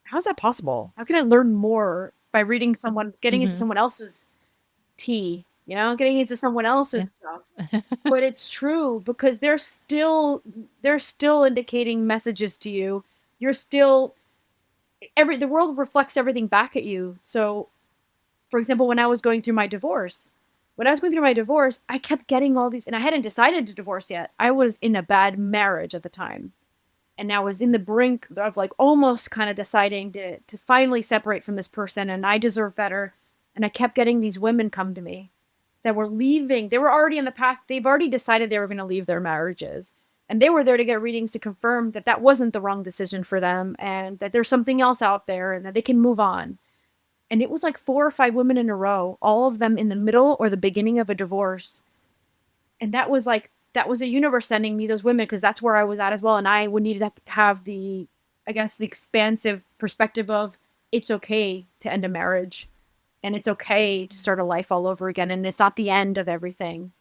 how's that possible? How can I learn more by reading getting into someone else's tea, getting into someone else's stuff? But it's true, because they're still indicating messages to you. You're still, the world reflects everything back at you. So, for example, when I was going through my divorce, I kept getting all these, and I hadn't decided to divorce yet. I was in a bad marriage at the time. And I was in the brink of like almost kind of deciding to finally separate from this person, and I deserve better. And I kept getting these women come to me that were leaving. They were already in the path. They've already decided they were going to leave their marriages. And they were there to get readings to confirm that that wasn't the wrong decision for them, and that there's something else out there and that they can move on. And it was like 4 or 5 women in a row, all of them in the middle or the beginning of a divorce. And that was a universe sending me those women, because that's where I was at as well. And I would need to have the expansive perspective of, it's okay to end a marriage, and it's okay to start a life all over again. And it's not the end of everything.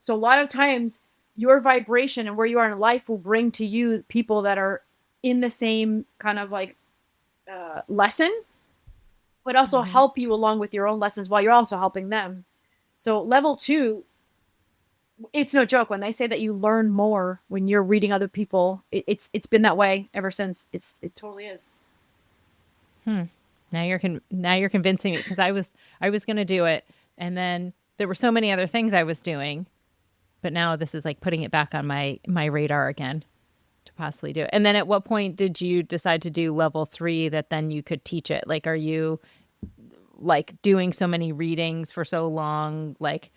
So a lot of times your vibration and where you are in life will bring to you people that are in the same kind of like lesson, but also help you along with your own lessons while you're also helping them. So level 2, it's no joke when they say that you learn more when you're reading other people. It's been that way ever since. It totally is. Now you're convincing me, because I was going to do it, and then there were so many other things I was doing, but now this is like putting it back on my radar again to possibly do it. And then at what point did you decide to do level 3 that then you could teach it? Like, are you like doing so many readings for so long, like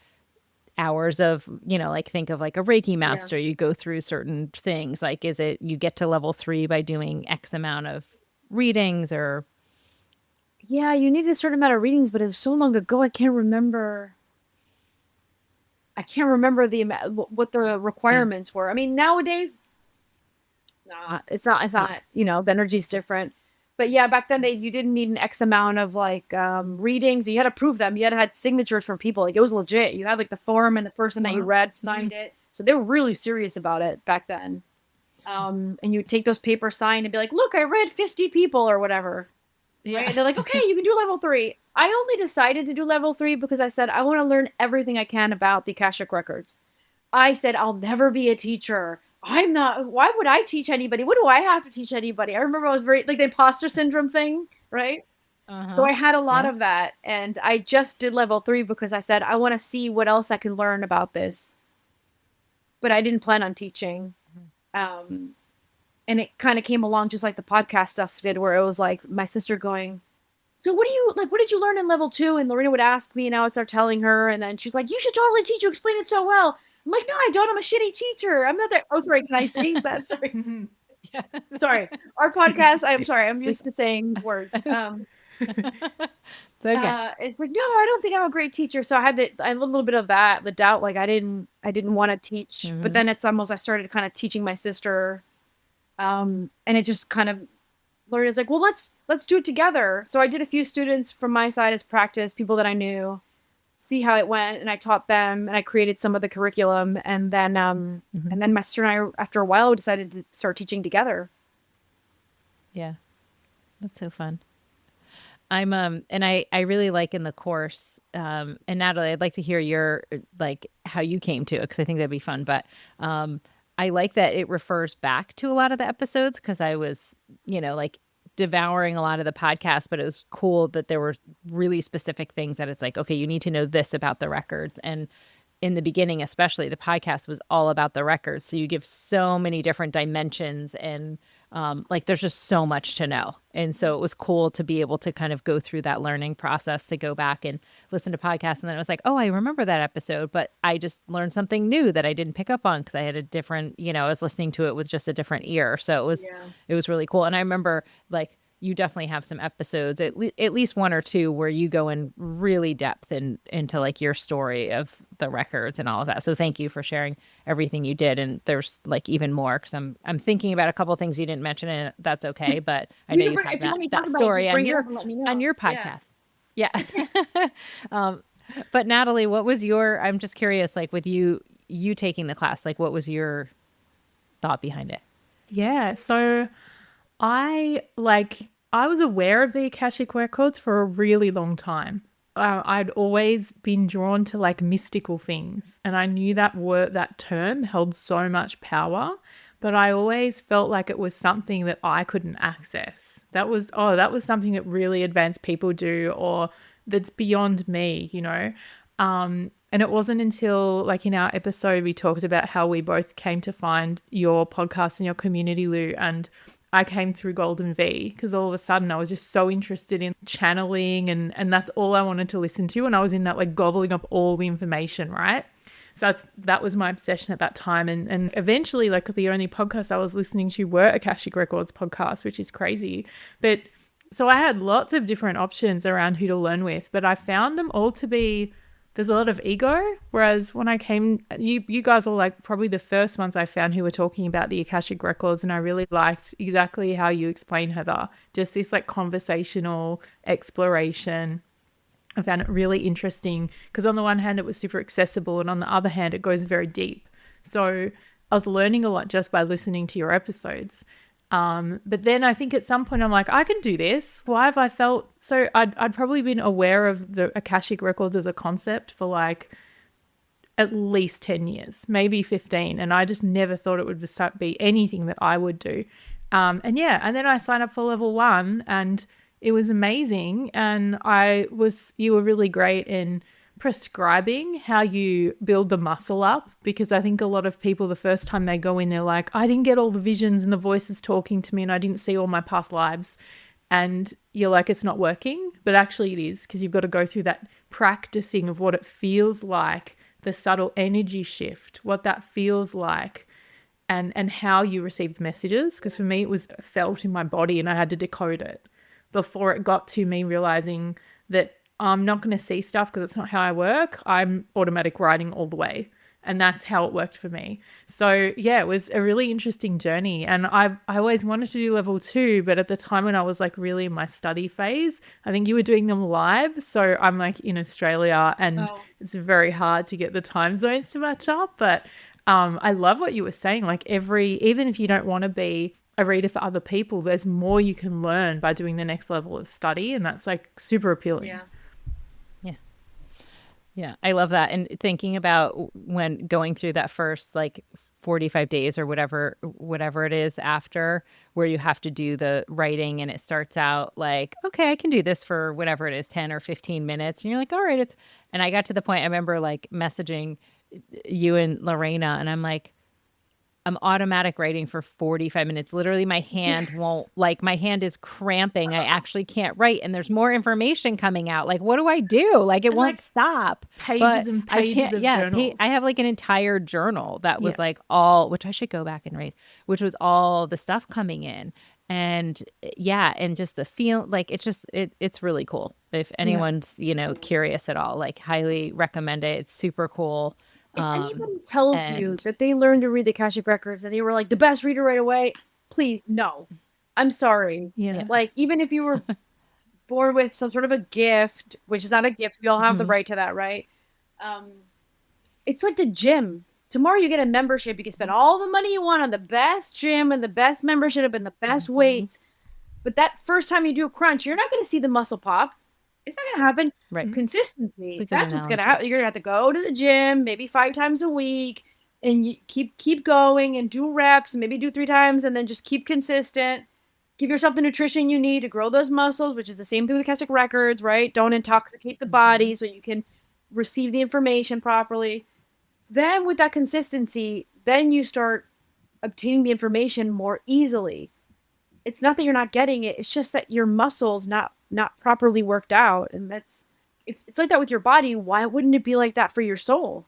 hours of, like, think of like a Reiki master, you go through certain things. Like, is it you get to level 3 by doing X amount of readings, or? Yeah, you need a certain amount of readings, but it was so long ago, I can't remember what the requirements were. I mean, nowadays, it's not, the energy's different. But yeah, back then days, you didn't need an X amount of like readings. You had to prove them. You had to have signatures from people. Like, it was legit. You had like the form, and the person that you read signed it. So they were really serious about it back then. And you take those papers signed and be like, look, I read 50 people or whatever. Yeah. Right? And they're like, okay, you can do level 3. I only decided to do level 3 because I said, I want to learn everything I can about the Akashic Records. I said, I'll never be a teacher. Why would I teach anybody? What do I have to teach anybody? I remember I was very, like, the imposter syndrome thing, right? So I had a lot of that. And I just did level 3 because I said, I want to see what else I can learn about this. But I didn't plan on teaching. And it kind of came along just like the podcast stuff did, where it was like my sister going, so what did you learn in level 2? And Lorena would ask me, and I would start telling her. And then she's like, you should totally teach. You explain it so well. I'm like, no, I don't. I'm a shitty teacher. I'm not that. Oh, sorry. Can I say that? Sorry. Sorry. Our podcast. I'm sorry. I'm used to saying words. It's like, no, I don't think I'm a great teacher. So I had a little bit of that, the doubt. Like, I didn't want to teach, but then it's almost, I started kind of teaching my sister. And it just kind of, Lorena's like, well, let's do it together. So I did a few students from my side as practice, people that I knew, see how it went, and I taught them, and I created some of the curriculum, and then my sister and I, after a while, decided to start teaching together. Yeah. That's so fun. I'm and I really like in the course and Natalie, I'd like to hear your like how you came to it because I think that'd be fun. But I like that it refers back to a lot of the episodes because I was, like devouring a lot of the podcast, but it was cool that there were really specific things that it's like, okay, you need to know this about the records. And in the beginning, especially the podcast was all about the records. So you give so many different dimensions and like there's just so much to know. And so it was cool to be able to kind of go through that learning process to go back and listen to podcasts. And then it was like, oh, I remember that episode, but I just learned something new that I didn't pick up on because I had a different, I was listening to it with just a different ear. So it was really cool. And I remember like, you definitely have some episodes, at least one or two, where you go in really depth into like your story of the records and all of that. So thank you for sharing everything you did. And there's like even more because I'm thinking about a couple of things you didn't mention, and that's okay. But I know you have that story on your podcast. Yeah. But Natalie, what was I'm just curious, like with you taking the class, like what was your thought behind it? Yeah. So I was aware of the Akashic Records for a really long time. I'd always been drawn to like mystical things, and I knew that term held so much power, but I always felt like it was something that I couldn't access. That was something that really advanced people do, or that's beyond me, And it wasn't until like in our episode we talked about how we both came to find your podcast and your community, Lou, and I came through Golden V because all of a sudden I was just so interested in channeling and that's all I wanted to listen to. And I was in that like gobbling up all the information, right? So that was my obsession at that time. And eventually like the only podcast I was listening to were Akashic Records podcasts, which is crazy. But so I had lots of different options around who to learn with, but I found them all to be, there's a lot of ego. Whereas when I came, you guys were like probably the first ones I found who were talking about the Akashic Records. And I really liked exactly how you explained, Heather, just this like conversational exploration. I found it really interesting because on the one hand, it was super accessible. And on the other hand, it goes very deep. So I was learning a lot just by listening to your episodes. But then I think at some point I'm like, I can do this. Why have I felt so? I'd probably been aware of the Akashic Records as a concept for like at least 10 years, maybe 15. And I just never thought it would be anything that I would do. And then I signed up for level 1 and it was amazing. And you were really great in prescribing how you build the muscle up, because I think a lot of people, the first time they go in, they're like, I didn't get all the visions and the voices talking to me and I didn't see all my past lives. And you're like, it's not working, but actually it is, because you've got to go through that practicing of what it feels like, the subtle energy shift, what that feels like, and how you receive the messages. Because for me, it was felt in my body and I had to decode it before it got to me realizing that I'm not going to see stuff because it's not how I work. I'm automatic writing all the way. And that's how it worked for me. So yeah, it was a really interesting journey. And I always wanted to do level 2, but at the time when I was like really in my study phase, I think you were doing them live. So I'm like in Australia and it's very hard to get the time zones to match up. But I love what you were saying. Like even if you don't want to be a reader for other people, there's more you can learn by doing the next level of study. And that's like super appealing. Yeah. Yeah, I love that. And thinking about when going through that first like 45 days or whatever it is after, where you have to do the writing and it starts out like, okay, I can do this for whatever it is, 10 or 15 minutes. And you're like, all right. And I got to the point, I remember like messaging you and Lorena and I'm like, I'm automatic writing for 45 minutes. Literally my hand won't, like my hand is cramping. I actually can't write and there's more information coming out. Like, what do I do? Like it won't stop. Pages and pages of journals. I have like an entire journal that was like all, which I should go back and read, which was all the stuff coming in. And and just the feel, like it's just, it's really cool. If anyone's, curious at all, like highly recommend it. It's super cool. If anybody tells you that they learned to read the Akashic Records and they were like the best reader right away, please, no. I'm sorry. Yeah. Like, even if you were born with some sort of a gift, which is not a gift, we all have the right to that, right? It's like the gym. Tomorrow you get a membership. You can spend all the money you want on the best gym and the best membership and the best weights. But that first time you do a crunch, you're not going to see the muscle pop. It's not going to happen. Right. Consistency. That's what's going to happen. You're going to have to go to the gym maybe 5 times a week, and you keep going and do reps, and maybe do 3 times, and then just keep consistent. Give yourself the nutrition you need to grow those muscles, which is the same thing with Akashic Records, right? Don't intoxicate the body so you can receive the information properly. Then with that consistency, then you start obtaining the information more easily. It's not that you're not getting it. It's just that your muscles not properly worked out. And if it's like that with your body, why wouldn't it be like that for your soul?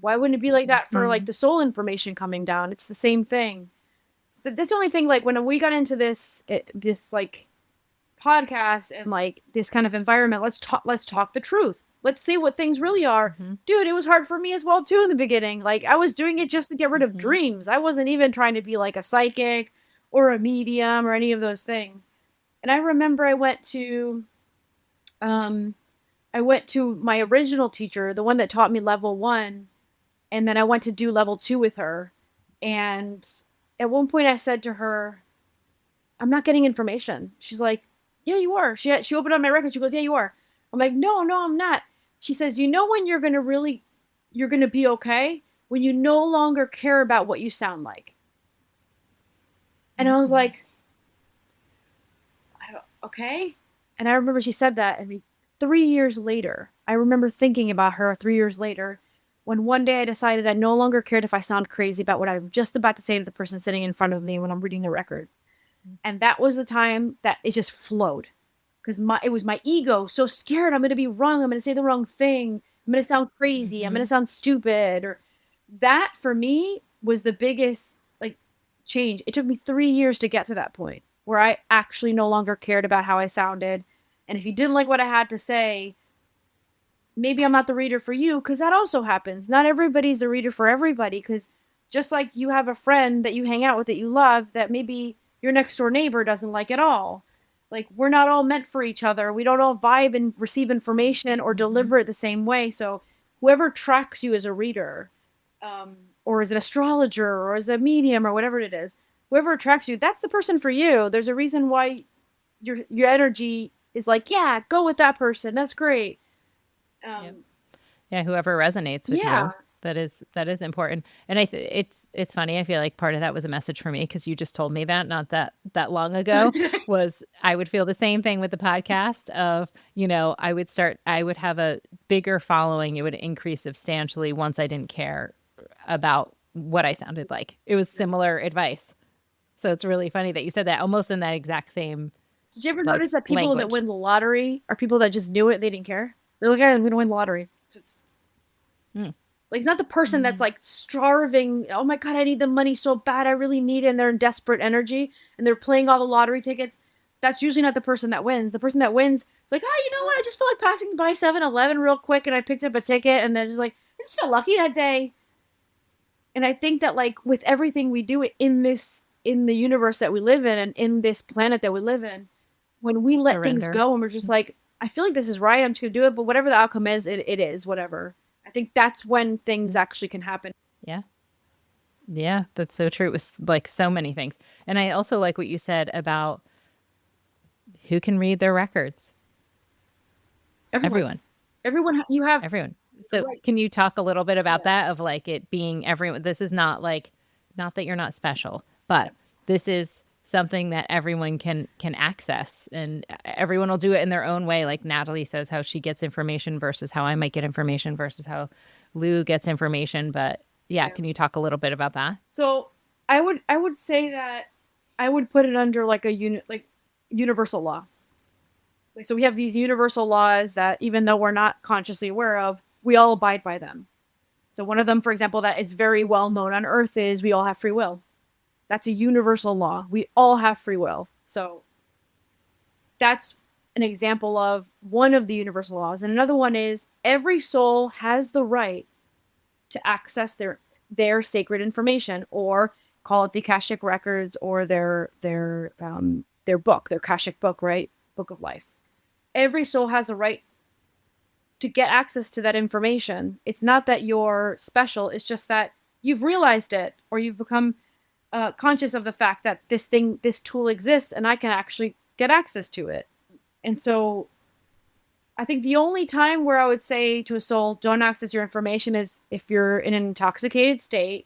Why wouldn't it be like that for like the soul information coming down? It's the same thing. So that's the only thing, like when we got into this like podcast and like this kind of environment, let's talk the truth. Let's see what things really are. Dude, it was hard for me as well too in the beginning. Like I was doing it just to get rid of dreams. I wasn't even trying to be like a psychic or a medium or any of those things. And I remember I went to my original teacher, the one that taught me level 1, and then I went to do level 2 with her. And at one point I said to her, I'm not getting information. She's like, yeah, you are. She opened up my record. She goes, yeah, you are. I'm like, no, I'm not. She says, you know when you're going to be okay? When you no longer care about what you sound like. And I was like, okay. And I remember she said that, and 3 years later, I remember thinking about her 3 years later, when one day I decided I no longer cared if I sound crazy about what I'm just about to say to the person sitting in front of me when I'm reading the records. And that was the time that it just flowed. Because it was my ego so scared I'm going to be wrong. I'm going to say the wrong thing. I'm going to sound crazy. I'm going to sound stupid. Or that for me was the biggest like change. It took me 3 years to get to that point where I actually no longer cared about how I sounded. And if you didn't like what I had to say, maybe I'm not the reader for you, because that also happens. Not everybody's the reader for everybody, because just like you have a friend that you hang out with that you love that maybe your next door neighbor doesn't like at all. Like, we're not all meant for each other. We don't all vibe and receive information or deliver it the same way. So whoever tracks you as a reader, or as an astrologer or as a medium or whatever it is, whoever attracts you, that's the person for you. There's a reason why your energy is like, yeah, go with that person. That's great. Yeah, whoever resonates with you. That is important. And it's funny. I feel like part of that was a message for me, because you just told me that not that long ago. Was I would feel the same thing with the podcast of, I would have a bigger following. It would increase substantially once I didn't care about what I sounded like. It was similar advice. So it's really funny that you said that, almost in that exact same. Did you ever notice that people that win the lottery are people that just knew it, they didn't care? They're like, I'm going to win the lottery. Like, it's not the person that's like starving. Oh my God, I need the money so bad. I really need it. And they're in desperate energy and they're playing all the lottery tickets. That's usually not the person that wins. The person that wins, it's like, you know what? I just felt like passing by 7-Eleven real quick and I picked up a ticket, and then it's like, I just felt lucky that day. And I think that like with everything we do in the universe that we live in and in this planet that we live in, when we let things go and we're just like, I feel like this is right, I'm just going to do it. But whatever the outcome is, it is whatever. I think that's when things actually can happen. Yeah. Yeah, that's so true. It was like so many things. And I also like what you said about who can read their records. Everyone. You have everyone. So can you talk a little bit about that, of like it being everyone? This is not that you're not special, but this is something that everyone can access, and everyone will do it in their own way. Like Natalie says, how she gets information versus how I might get information versus how Lou gets information. But can you talk a little bit about that? So I would say that I would put it under like universal law. So we have these universal laws that even though we're not consciously aware of, we all abide by them. So one of them, for example, that is very well known on Earth is we all have free will. That's a universal law. We all have free will. So that's an example of one of the universal laws. And another one is every soul has the right to access their sacred information, or call it the Akashic Records, or their book, their Akashic book, right? Book of Life. Every soul has a right to get access to that information. It's not that you're special. It's just that you've realized it, or you've become conscious of the fact that this tool exists and I can actually get access to it. And so I think the only time where I would say to a soul, don't access your information is if you're in an intoxicated state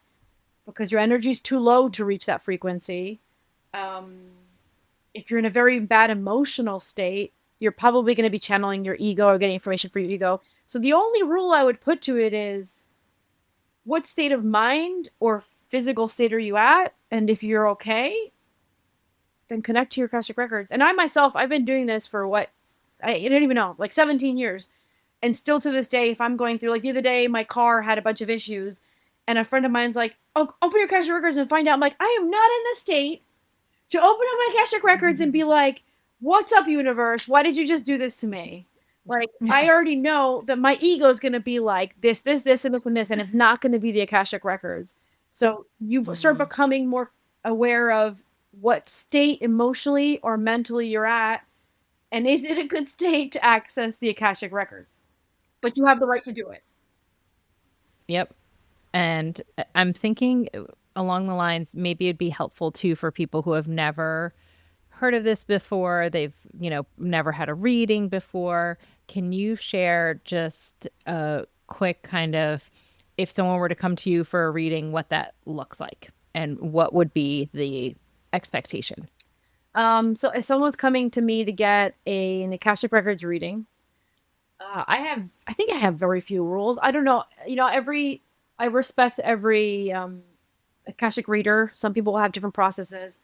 because your energy is too low to reach that frequency. If you're in a very bad emotional state, you're probably going to be channeling your ego or getting information for your ego. So the only rule I would put to it is, what state of mind or physical state are you at? And if you're okay, then connect to your Akashic Records. And I myself, I've been doing this for I don't even know, like 17 years. And still to this day, if I'm going through, like the other day, my car had a bunch of issues. And a friend of mine's like, oh, open your Akashic Records and find out. I'm like, I am not in the state to open up my Akashic Records and be like, what's up, universe? Why did you just do this to me? Like, I already know that my ego is going to be like this, and this, and this, and it's not going to be the Akashic Records. So you start becoming more aware of what state emotionally or mentally you're at, and is it a good state to access the Akashic Records? But you have the right to do it. Yep. And I'm thinking along the lines, maybe it'd be helpful too for people who have never heard of this before. They've, never had a reading before. Can you share just a quick kind of, if someone were to come to you for a reading, what that looks like and what would be the expectation? So if someone's coming to me to get an Akashic Records reading, I think I have very few rules. I don't know. I respect every Akashic reader. Some people will have different processes.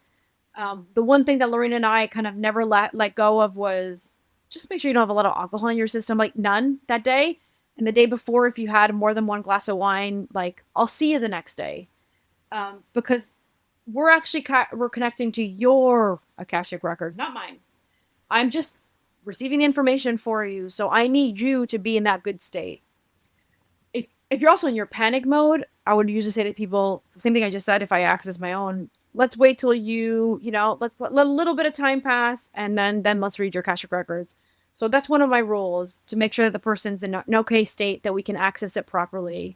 The one thing that Lorena and I kind of never let go of was just make sure you don't have a lot of alcohol in your system, like none that day. And the day before, if you had more than one glass of wine, like I'll see you the next day. Because we're actually, we're connecting to your Akashic Records, not mine. I'm just receiving the information for you. So I need you to be in that good state. If you're also in your panic mode, I would usually say to people, the same thing I just said, if I access my own, let's wait till let's let a little bit of time pass and then let's read your Akashic Records. So that's one of my rules, to make sure that the person's in an okay state, that we can access it properly.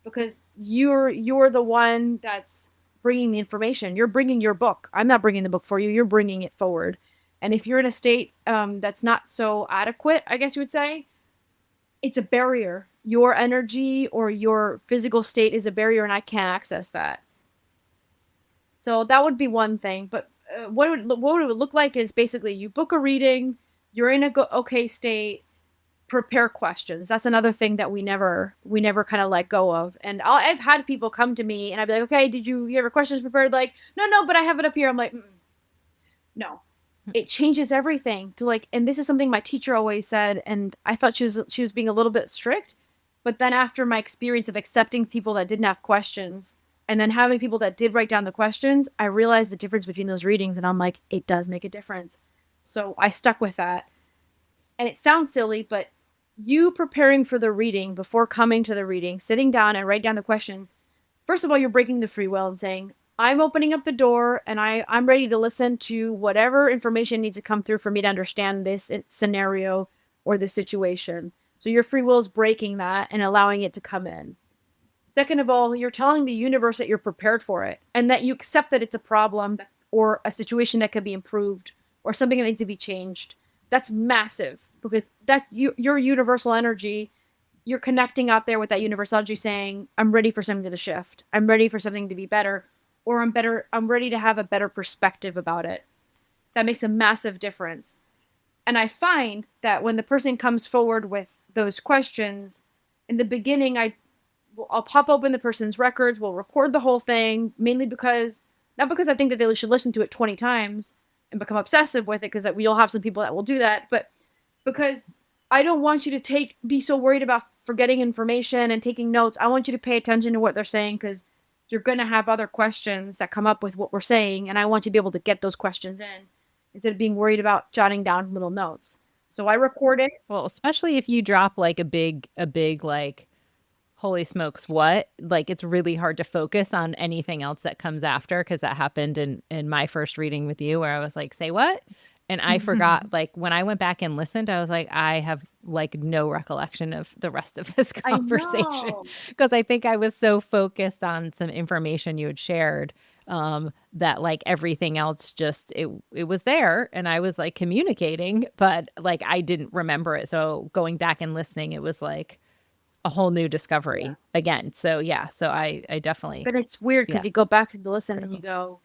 Because you're the one that's bringing the information. You're bringing your book. I'm not bringing the book for you. You're bringing it forward. And if you're in a state that's not so adequate, I guess you would say, it's a barrier. Your energy or your physical state is a barrier, and I can't access that. So that would be one thing. But what it would look like is basically you book a reading, you're in a okay state, prepare questions. That's another thing that we never kind of let go of. And I've had people come to me and I'd be like, okay, you have your questions prepared? Like, no, but I have it up here. I'm like, no. It changes everything to like, and this is something my teacher always said, and I thought she was being a little bit strict. But then after my experience of accepting people that didn't have questions, and then having people that did write down the questions, I realized the difference between those readings. And I'm like, it does make a difference. So I stuck with that. And it sounds silly, but you preparing for the reading before coming to the reading, sitting down and write down the questions. First of all, you're breaking the free will and saying, I'm opening up the door and I'm ready to listen to whatever information needs to come through for me to understand this scenario or the situation. So your free will is breaking that and allowing it to come in. Second of all, you're telling the universe that you're prepared for it and that you accept that it's a problem or a situation that could be improved or something that needs to be changed. That's massive, because that's your universal energy. You're connecting out there with that universal energy saying, I'm ready for something to shift. I'm ready for something to be better, or I'm ready to have a better perspective about it. That makes a massive difference. And I find that when the person comes forward with those questions, in the beginning, I'll pop open the person's records, we'll record the whole thing, mainly not because I think that they should listen to it 20 times and become obsessive with it, because we'll have some people that will do that, but because I don't want you to be so worried about forgetting information and taking notes. I want you to pay attention to what they're saying, because you're going to have other questions that come up with what we're saying, and I want you to be able to get those questions in instead of being worried about jotting down little notes. So I record it. Well, especially if you drop like a big like, holy smokes, what? Like, it's really hard to focus on anything else that comes after, because that happened in my first reading with you, where I was like, say what? And I forgot, like, when I went back and listened, I was like, I have like no recollection of the rest of this conversation, because I think I was so focused on some information you had shared. that like everything else just, it was there and I was like communicating, but like I didn't remember it. So going back and listening, it was like a whole new discovery again. So yeah, so I definitely. But it's weird because you go back and listen and you go,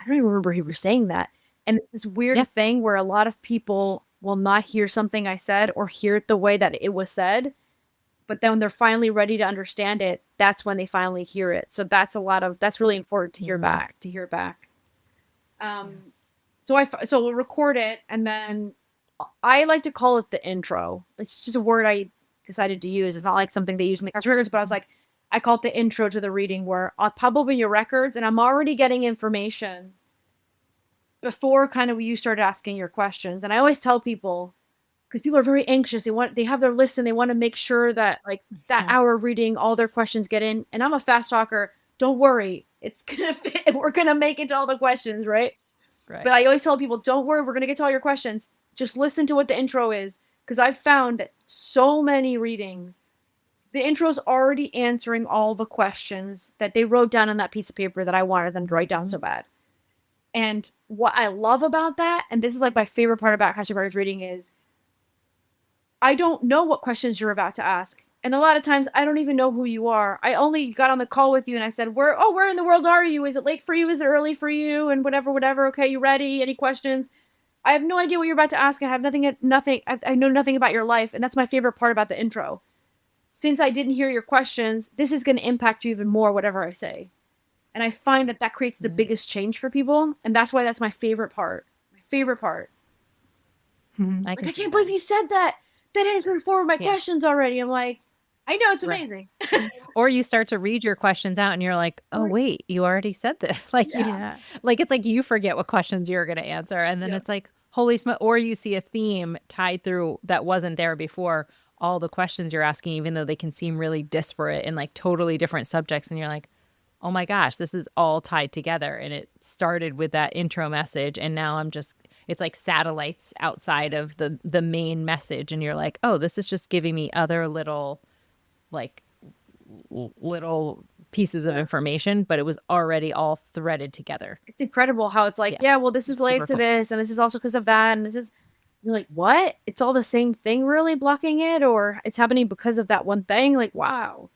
I don't even remember he was saying that. And it's this weird thing where a lot of people will not hear something I said or hear it the way that it was said. But then when they're finally ready to understand it, that's when they finally hear it. So that's really important to hear back, So we'll record it. And then I like to call it the intro. It's just a word I decided to use. It's not like something they use in the Akashic Records, but I was like, I call it the intro to the reading, where I'll probably your records and I'm already getting information before kind of you start asking your questions. And I always tell people, because people are very anxious, they have their list and they want to make sure that like that hour reading, all their questions get in. And I'm a fast talker. Don't worry, it's gonna fit. We're gonna make it to all the questions, right? But I always tell people, don't worry, we're gonna get to all your questions. Just listen to what the intro is, because I've found that so many readings, the intro's already answering all the questions that they wrote down on that piece of paper that I wanted them to write down so bad. And what I love about that, and this is like my favorite part about Akashic Records reading, is I don't know what questions you're about to ask. And a lot of times I don't even know who you are. I only got on the call with you and I said, where in the world are you? Is it late for you? Is it early for you? And whatever. Okay, you ready? Any questions? I have no idea what you're about to ask. I have nothing. I know nothing about your life. And that's my favorite part about the intro. Since I didn't hear your questions, this is going to impact you even more, whatever I say. And I find that creates the biggest change for people. And that's why that's my favorite part. My favorite part. I can't believe you said that. That answered 4 of my questions already. I'm like, I know, it's amazing. Or you start to read your questions out and you're like, oh, wait, you already said this. Like, like it's like you forget what questions you're going to answer. And then it's like, holy smoke. Or you see a theme tied through that wasn't there before all the questions you're asking, even though they can seem really disparate and like totally different subjects. And you're like, oh my gosh, this is all tied together. And it started with that intro message. And now it's like satellites outside of the main message. And you're like, oh, this is just giving me other little pieces of information, but it was already all threaded together. It's incredible how it's like, well, this is related to this, and this is also because of that, and this is, you're like, what? It's all the same thing really blocking it, or it's happening because of that one thing? Like, wow.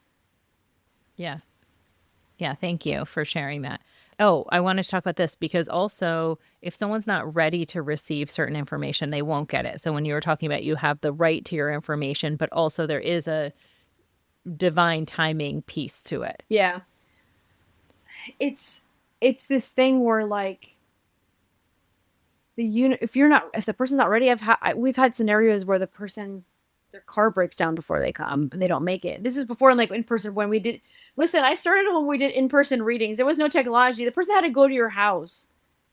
Yeah. Yeah, thank you for sharing that. Oh, I wanted to talk about this because also if someone's not ready to receive certain information, they won't get it. So when you were talking about you have the right to your information, but also there is a divine timing piece to it. Yeah. It's this thing where like if the person's not ready, we've had scenarios where their car breaks down before they come and they don't make it. This is before like in person when we did. Listen, I started when we did in-person readings. There was no technology. The person had to go to your house,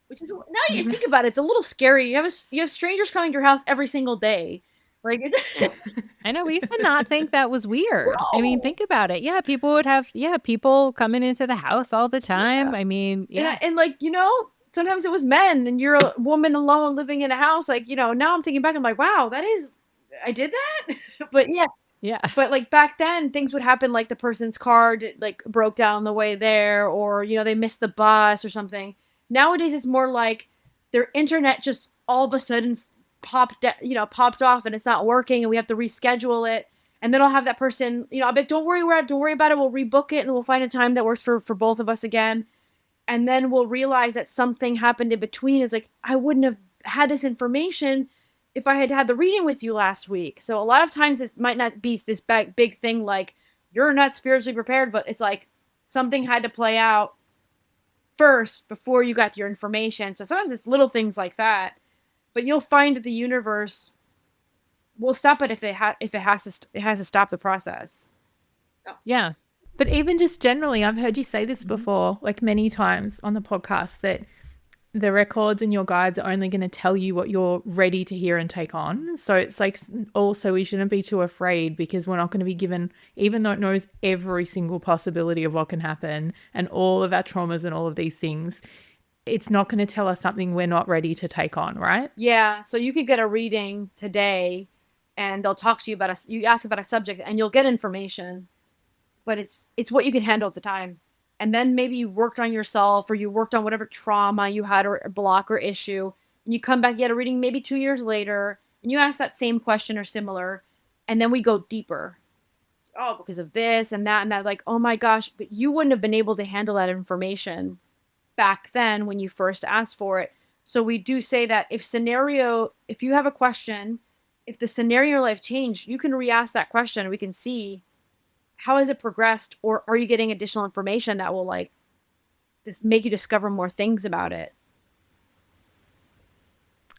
which is, now you think about it, it's a little scary. You have strangers coming to your house every single day. Like, I know we used to not think that was weird. No. I mean, think about it. Yeah, people would have people coming into the house all the time. I mean, and like, sometimes it was men, and you're a woman alone living in a house. Like, now I'm thinking back, I'm like, wow, I did that. But yeah. But like back then, things would happen. Like the person's car broke down on the way there, or they missed the bus or something. Nowadays, it's more like their internet just all of a sudden popped off and it's not working, and we have to reschedule it. And then I'll have that person, I'll be like, don't worry about it. We'll rebook it and we'll find a time that works for both of us again. And then we'll realize that something happened in between. It's like, I wouldn't have had this information if I had the reading with you last week. So a lot of times it might not be this big thing like you're not spiritually prepared, but it's like something had to play out first before you got your information. So sometimes it's little things like that. But you'll find that the universe will stop it if it has to stop the process. Yeah. But even just generally, I've heard you say this before, like many times on the podcast, that the records and your guides are only going to tell you what you're ready to hear and take on. So it's like, also we shouldn't be too afraid, because we're not going to be given, even though it knows every single possibility of what can happen and all of our traumas and all of these things, it's not going to tell us something we're not ready to take on, right? Yeah. So you could get a reading today and they'll talk to you you ask about a subject and you'll get information, but it's what you can handle at the time. and then maybe you worked on yourself or you worked on whatever trauma you had or block or issue, and you come back, you had a reading maybe 2 years later, and you ask that same question or similar, and then we go deeper. Oh, because of this and that, like, oh my gosh, but you wouldn't have been able to handle that information back then when you first asked for it. So we do say that if you have a question, if the scenario in your life changed, you can re-ask that question. We can see how has it progressed, or are you getting additional information that will like just make you discover more things about it.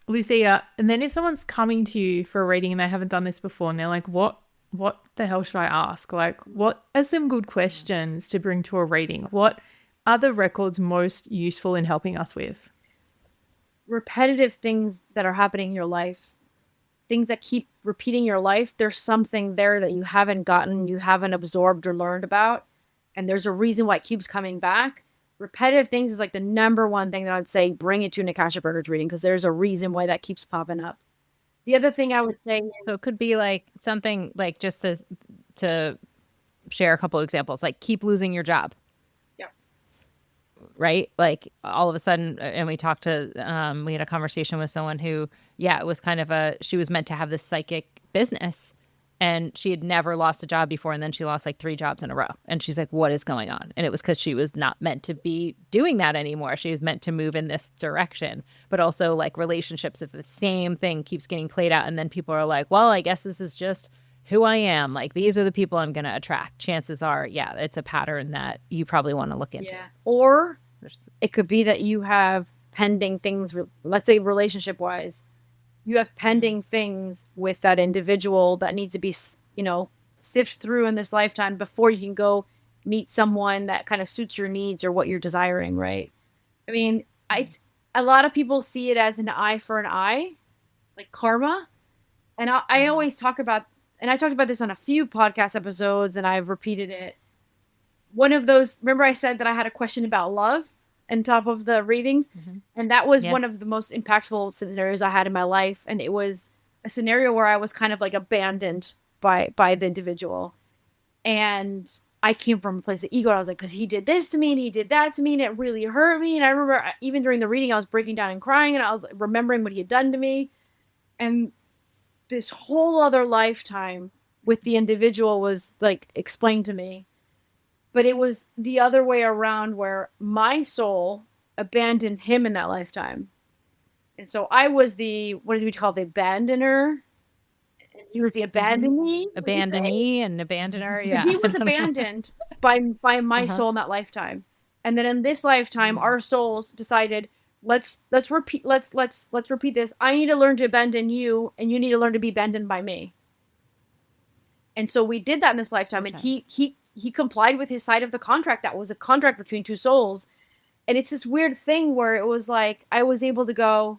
Lucia, and then if someone's coming to you for a reading and they haven't done this before and they're like, what the hell should I ask? Like, what are some good questions to bring to a reading? What are the records most useful in helping us with? Repetitive things that are happening in your life, things that keep repeating your life. There's something there that you haven't gotten, you haven't absorbed or learned about, and there's a reason why it keeps coming back. Repetitive things is like the number one thing that I'd say, bring it to an Akashic Records reading, because there's a reason why that keeps popping up. The other thing I would say, so it could be like something like, just to share a couple of examples, like keep losing your job. Yeah. Right? Like all of a sudden, and we talked to, we had a conversation with someone who, it was kind of she was meant to have this psychic business, and she had never lost a job before. And then she lost like 3 jobs in a row. And she's like, what is going on? And it was because she was not meant to be doing that anymore. She was meant to move in this direction. But also like relationships, if the same thing keeps getting played out, and then people are like, well, I guess this is just who I am. Like, these are the people I'm going to attract. Chances are, it's a pattern that you probably want to look into. Yeah. Or it could be that you have pending things, let's say relationship wise, you have pending things with that individual that needs to be, sift through in this lifetime before you can go meet someone that kind of suits your needs or what you're desiring, right? I mean, a lot of people see it as an eye for an eye, like karma. And I always talk about, and I talked about this on a few podcast episodes, and I've repeated it. One of those, remember I said that I had a question about love on top of the readings? Mm-hmm. And that was one of the most impactful scenarios I had in my life. And it was a scenario where I was kind of like abandoned by the individual. And I came from a place of ego. I was like, because he did this to me and he did that to me, and it really hurt me. And I remember even during the reading, I was breaking down and crying, and I was remembering what he had done to me. And this whole other lifetime with the individual was like explained to me. But it was the other way around, where my soul abandoned him in that lifetime. And so I was what did we call the abandoner? And he was the abandonee. Abandonee and abandoner, yeah. He was abandoned by my soul in that lifetime. And then in this lifetime, our souls decided, let's repeat this. I need to learn to abandon you, and you need to learn to be abandoned by me. And so we did that in this lifetime, and he complied with his side of the contract. That was a contract between two souls. And it's this weird thing where it was like, I was able to go,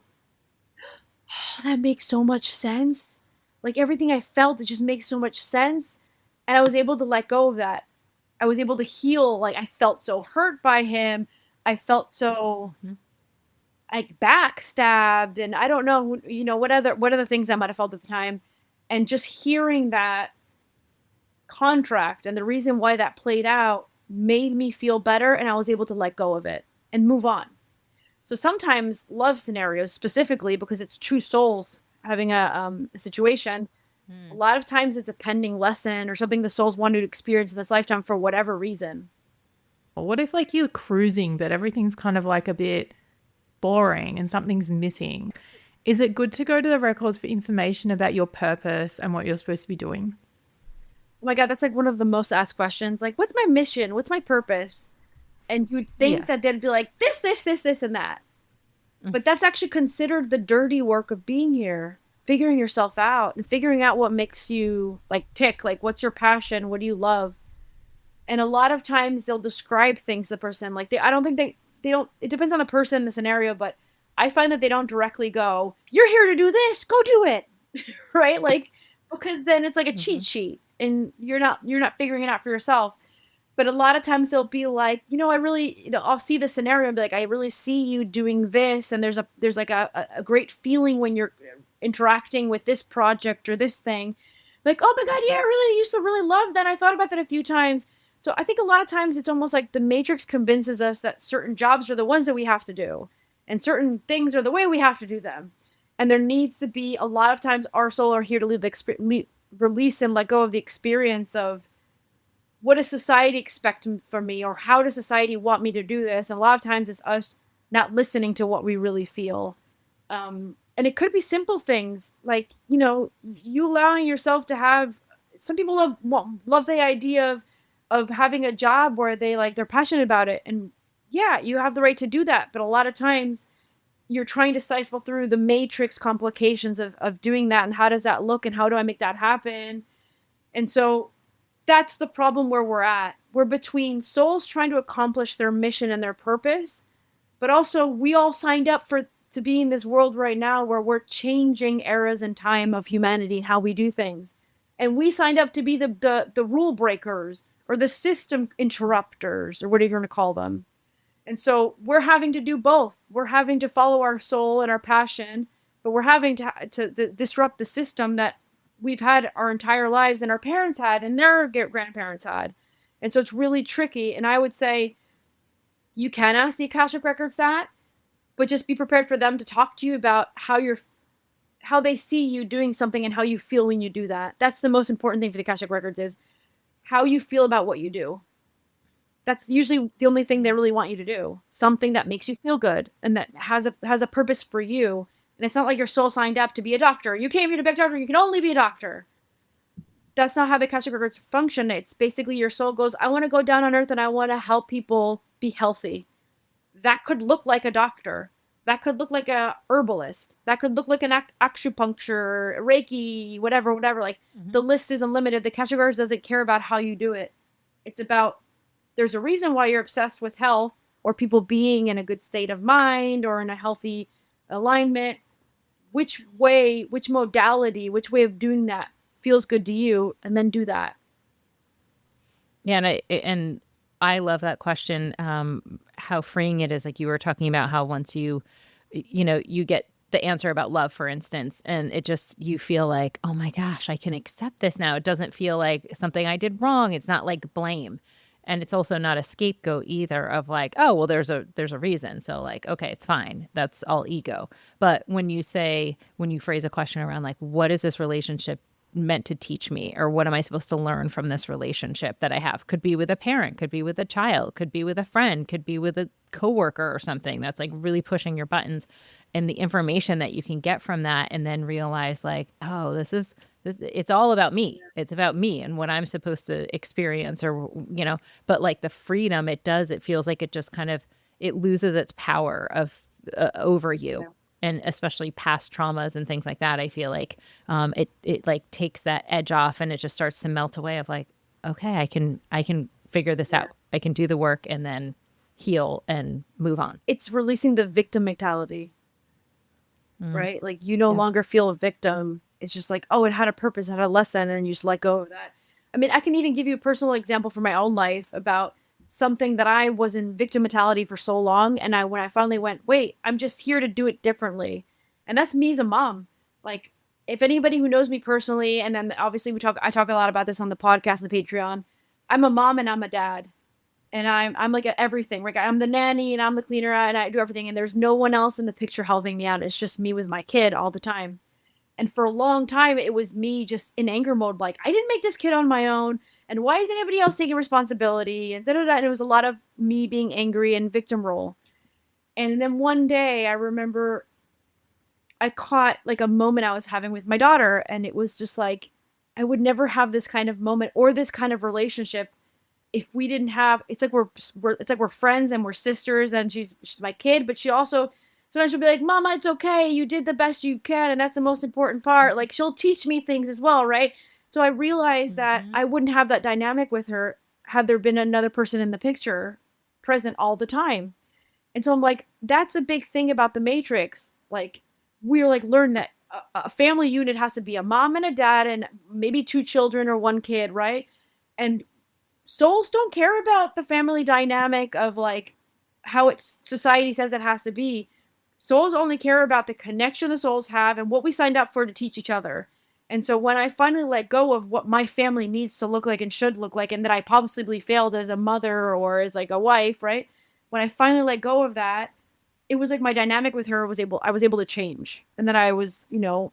oh, that makes so much sense. Like everything I felt, it just makes so much sense. And I was able to let go of that. I was able to heal. Like, I felt so hurt by him. I felt so like backstabbed, and I don't know, what other things I might have felt at the time. And just hearing that contract and the reason why that played out made me feel better, and I was able to let go of it and move on. So sometimes love scenarios, specifically because it's two souls having a situation, a lot of times it's a pending lesson or something the souls wanted to experience in this lifetime for whatever reason. What if like you're cruising but everything's kind of like a bit boring and something's missing? Is it good to go to the records for information about your purpose and what you're supposed to be doing? Oh my God, that's like one of the most asked questions. Like, what's my mission? What's my purpose? And you'd think that they'd be like, this, and that. But that's actually considered the dirty work of being here, figuring yourself out and figuring out what makes you like tick. Like, what's your passion? What do you love? And a lot of times they'll describe things to the person. Like, I don't think they don't, it depends on the person, the scenario, but I find that they don't directly go, you're here to do this, go do it. Right? Like, because then it's like a cheat sheet. And you're not figuring it out for yourself. But a lot of times they'll be like, I really, I'll see the scenario and be like, I really see you doing this. And there's like a great feeling when you're interacting with this project or this thing. Like, oh my God, yeah, I really used to really love that. I thought about that a few times. So I think a lot of times it's almost like the Matrix convinces us that certain jobs are the ones that we have to do, and certain things are the way we have to do them. And there needs to be, a lot of times our soul are here to release and let go of the experience of, what does society expect from me, or how does society want me to do this? And a lot of times it's us not listening to what we really feel. And it could be simple things like, you allowing yourself to have, some people love the idea of having a job where they're passionate about it. And yeah, you have the right to do that. But a lot of times you're trying to siphon through the matrix complications of doing that. And how does that look? And how do I make that happen? And so that's the problem where we're at. We're between souls trying to accomplish their mission and their purpose, but also we all signed up to be in this world right now where we're changing eras in time of humanity and how we do things. And we signed up to be the rule breakers or the system interrupters or whatever you want to call them. And so we're having to do both. We're having to follow our soul and our passion, but we're having to disrupt the system that we've had our entire lives and our parents had and their grandparents had. And so it's really tricky. And I would say you can ask the Akashic Records that, but just be prepared for them to talk to you about how they see you doing something and how you feel when you do that. That's the most important thing for the Akashic Records, is how you feel about what you do. That's usually the only thing they really want you to do. Something that makes you feel good and that has a purpose for you. And it's not like your soul signed up to be a doctor. You came here to be a doctor. You can only be a doctor. That's not how the Akashic Records function. It's basically your soul goes, I want to go down on earth and I want to help people be healthy. That could look like a doctor. That could look like a herbalist. That could look like an acupuncture, Reiki, whatever. Like, the list is unlimited. The Akashic Records doesn't care about how you do it. It's about, there's a reason why you're obsessed with health or people being in a good state of mind or in a healthy alignment. Which way, which modality, which way of doing that feels good to you, and then do that. Yeah, and I love that question. How freeing it is, like you were talking about, how once you get the answer about love, for instance, and it just, you feel like, oh my gosh, I can accept this now. It doesn't feel like something I did wrong. It's not like blame. And it's also not a scapegoat either of like, oh, well, there's a reason. So like, okay, it's fine. That's all ego. But when you phrase a question around like, what is this relationship meant to teach me? Or what am I supposed to learn from this relationship that I have? Could be with a parent, could be with a child, could be with a friend, could be with a coworker or something that's like really pushing your buttons. And the information that you can get from that, and then realize like, oh, it's all about me. It's about me and what I'm supposed to experience, or, but like the freedom it does, it feels like it just kind of, it loses its power of over you. Yeah. And especially past traumas and things like that. I feel like it like takes that edge off, and it just starts to melt away of like, okay, I can figure this out. I can do the work and then heal and move on. It's releasing the victim mentality. Right? Like, you no longer feel a victim. It's just like, oh, it had a purpose, it had a lesson, and you just let go of that. I mean, I can even give you a personal example from my own life about something that I was in victim mentality for so long. And when I finally went, wait, I'm just here to do it differently. And that's me as a mom. Like, if anybody who knows me personally, and then obviously I talk a lot about this on the podcast and the Patreon, I'm a mom and I'm a dad. And I'm like everything. Like, I'm the nanny and I'm the cleaner and I do everything. And there's no one else in the picture helping me out. It's just me with my kid all the time. And for a long time, it was me just in anger mode. Like, I didn't make this kid on my own. And why is anybody else taking responsibility? And da-da-da. And it was a lot of me being angry and victim role. And then one day I remember I caught like a moment I was having with my daughter. And it was just like, I would never have this kind of moment or this kind of relationship if we didn't have, it's like we're friends and we're sisters, and she's my kid, but she also, sometimes she'll be like, Mama, it's okay. You did the best you can. And that's the most important part. Like, she'll teach me things as well. Right. So I realized that I wouldn't have that dynamic with her had there been another person in the picture present all the time. And so I'm like, that's a big thing about the Matrix. Like, we're like, learn that a family unit has to be a mom and a dad and maybe 2 children or 1 kid. Right. And souls don't care about the family dynamic of like how society says it has to be. Souls only care about the connection the souls have and what we signed up for to teach each other. And so when I finally let go of what my family needs to look like and should look like, and that I possibly failed as a mother or as like a wife, right? When I finally let go of that, it was like my dynamic with her I was able to change. And then I was,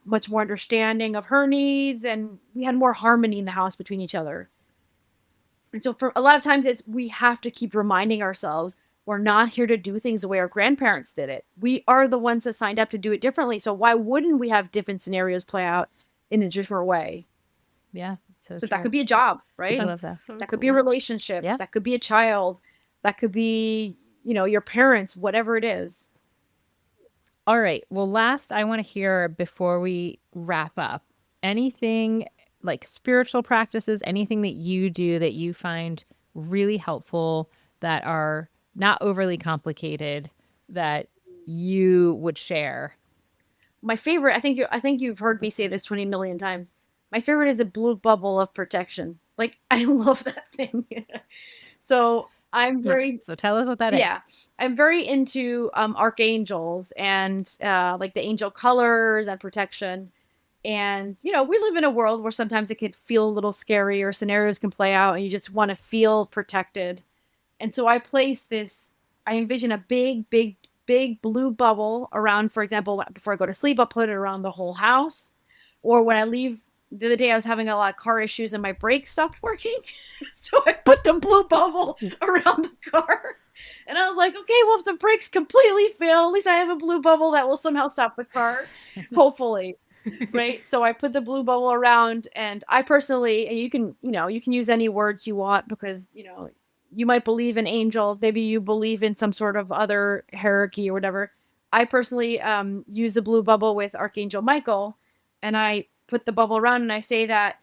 much more understanding of her needs, and we had more harmony in the house between each other. And so for a lot of times we have to keep reminding ourselves we're not here to do things the way our grandparents did it. We are the ones that signed up to do it differently. So why wouldn't we have different scenarios play out in a different way? Yeah. So that could be a job, right? I love that. So That could be a relationship. Yeah. That could be a child. That could be, your parents, whatever it is. All right. Well, last, I want to hear before we wrap up, anything like spiritual practices, anything that you do that you find really helpful, that are not overly complicated, that you would share. My favorite, I think you've heard me say this 20 million times. My favorite is a blue bubble of protection. Like, I love that thing. So I'm very. So tell us what that is. Yeah, I'm very into archangels and like the angel colors and protection. And we live in a world where sometimes it could feel a little scary, or scenarios can play out, and you just want to feel protected. And so I envision a big, big, big blue bubble around, for example, before I go to sleep, I'll put it around the whole house. Or when I leave, the other day I was having a lot of car issues and my brakes stopped working. So I put the blue bubble around the car. And I was like, okay, well, if the brakes completely fail, at least I have a blue bubble that will somehow stop the car. Hopefully. Right. So I put the blue bubble around, and I personally, and you can use any words you want, because, you might believe in angels. Maybe you believe in some sort of other hierarchy or whatever. I personally use the blue bubble with Archangel Michael, and I put the bubble around, and I say that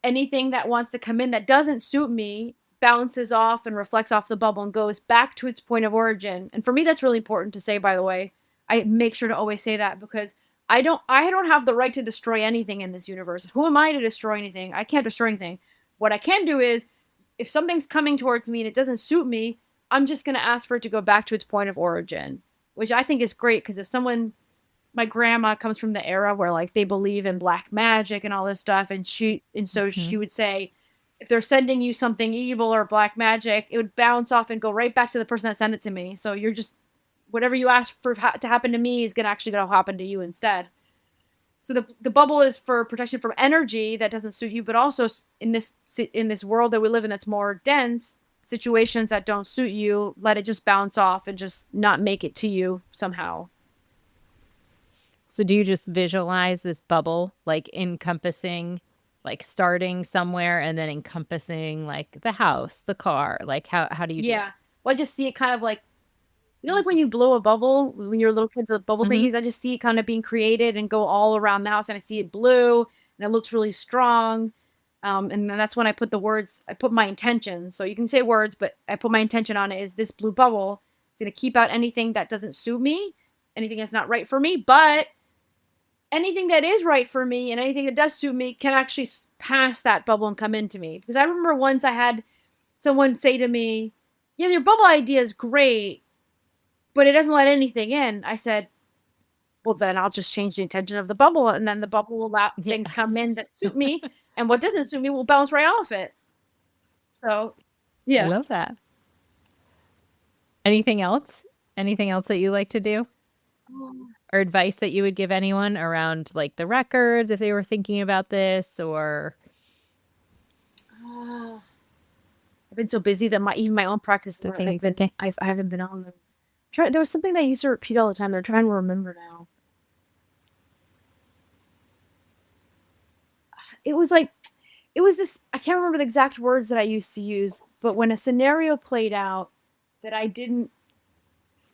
anything that wants to come in that doesn't suit me bounces off and reflects off the bubble and goes back to its point of origin. And for me, that's really important to say, by the way. I make sure to always say that, because I don't have the right to destroy anything in this universe. Who am I to destroy anything? I can't destroy anything. What I can do is, if something's coming towards me and it doesn't suit me, I'm just going to ask for it to go back to its point of origin, which I think is great. Because if my grandma comes from the era where like they believe in black magic and all this stuff, and she would say, if they're sending you something evil or black magic, it would bounce off and go right back to the person that sent it to me. So you're just, whatever you ask for to happen to me is going to happen to you instead. So the bubble is for protection from energy that doesn't suit you, but also in this world that we live in that's more dense, situations that don't suit you, let it just bounce off and just not make it to you somehow. So do you just visualize this bubble like encompassing, like starting somewhere and then encompassing like the house, the car? Like how do you do it? Well, I just see it kind of like, like when you blow a bubble, when you're a little kid, the bubble thingies, I just see it kind of being created and go all around the house, and I see it blue, and it looks really strong. And then that's when I put the words, I put my intention. So you can say words, but I put my intention on it is this blue bubble is going to keep out anything that doesn't suit me, anything that's not right for me, but anything that is right for me and anything that does suit me can actually pass that bubble and come into me. Because I remember once I had someone say to me, yeah, your bubble idea is great, but it doesn't let anything in. I said, well, then I'll just change the intention of the bubble, and then the bubble will let things come in that suit me, and what doesn't suit me will bounce right off it. So, yeah. I love that. Anything else? Anything else that you like to do? Or advice that you would give anyone around like the records if they were thinking about this, or I've been so busy that even my own practice, I haven't been on them. There was something that I used to repeat all the time. They're trying to remember now. It was this, I can't remember the exact words that I used to use, but when a scenario played out that I didn't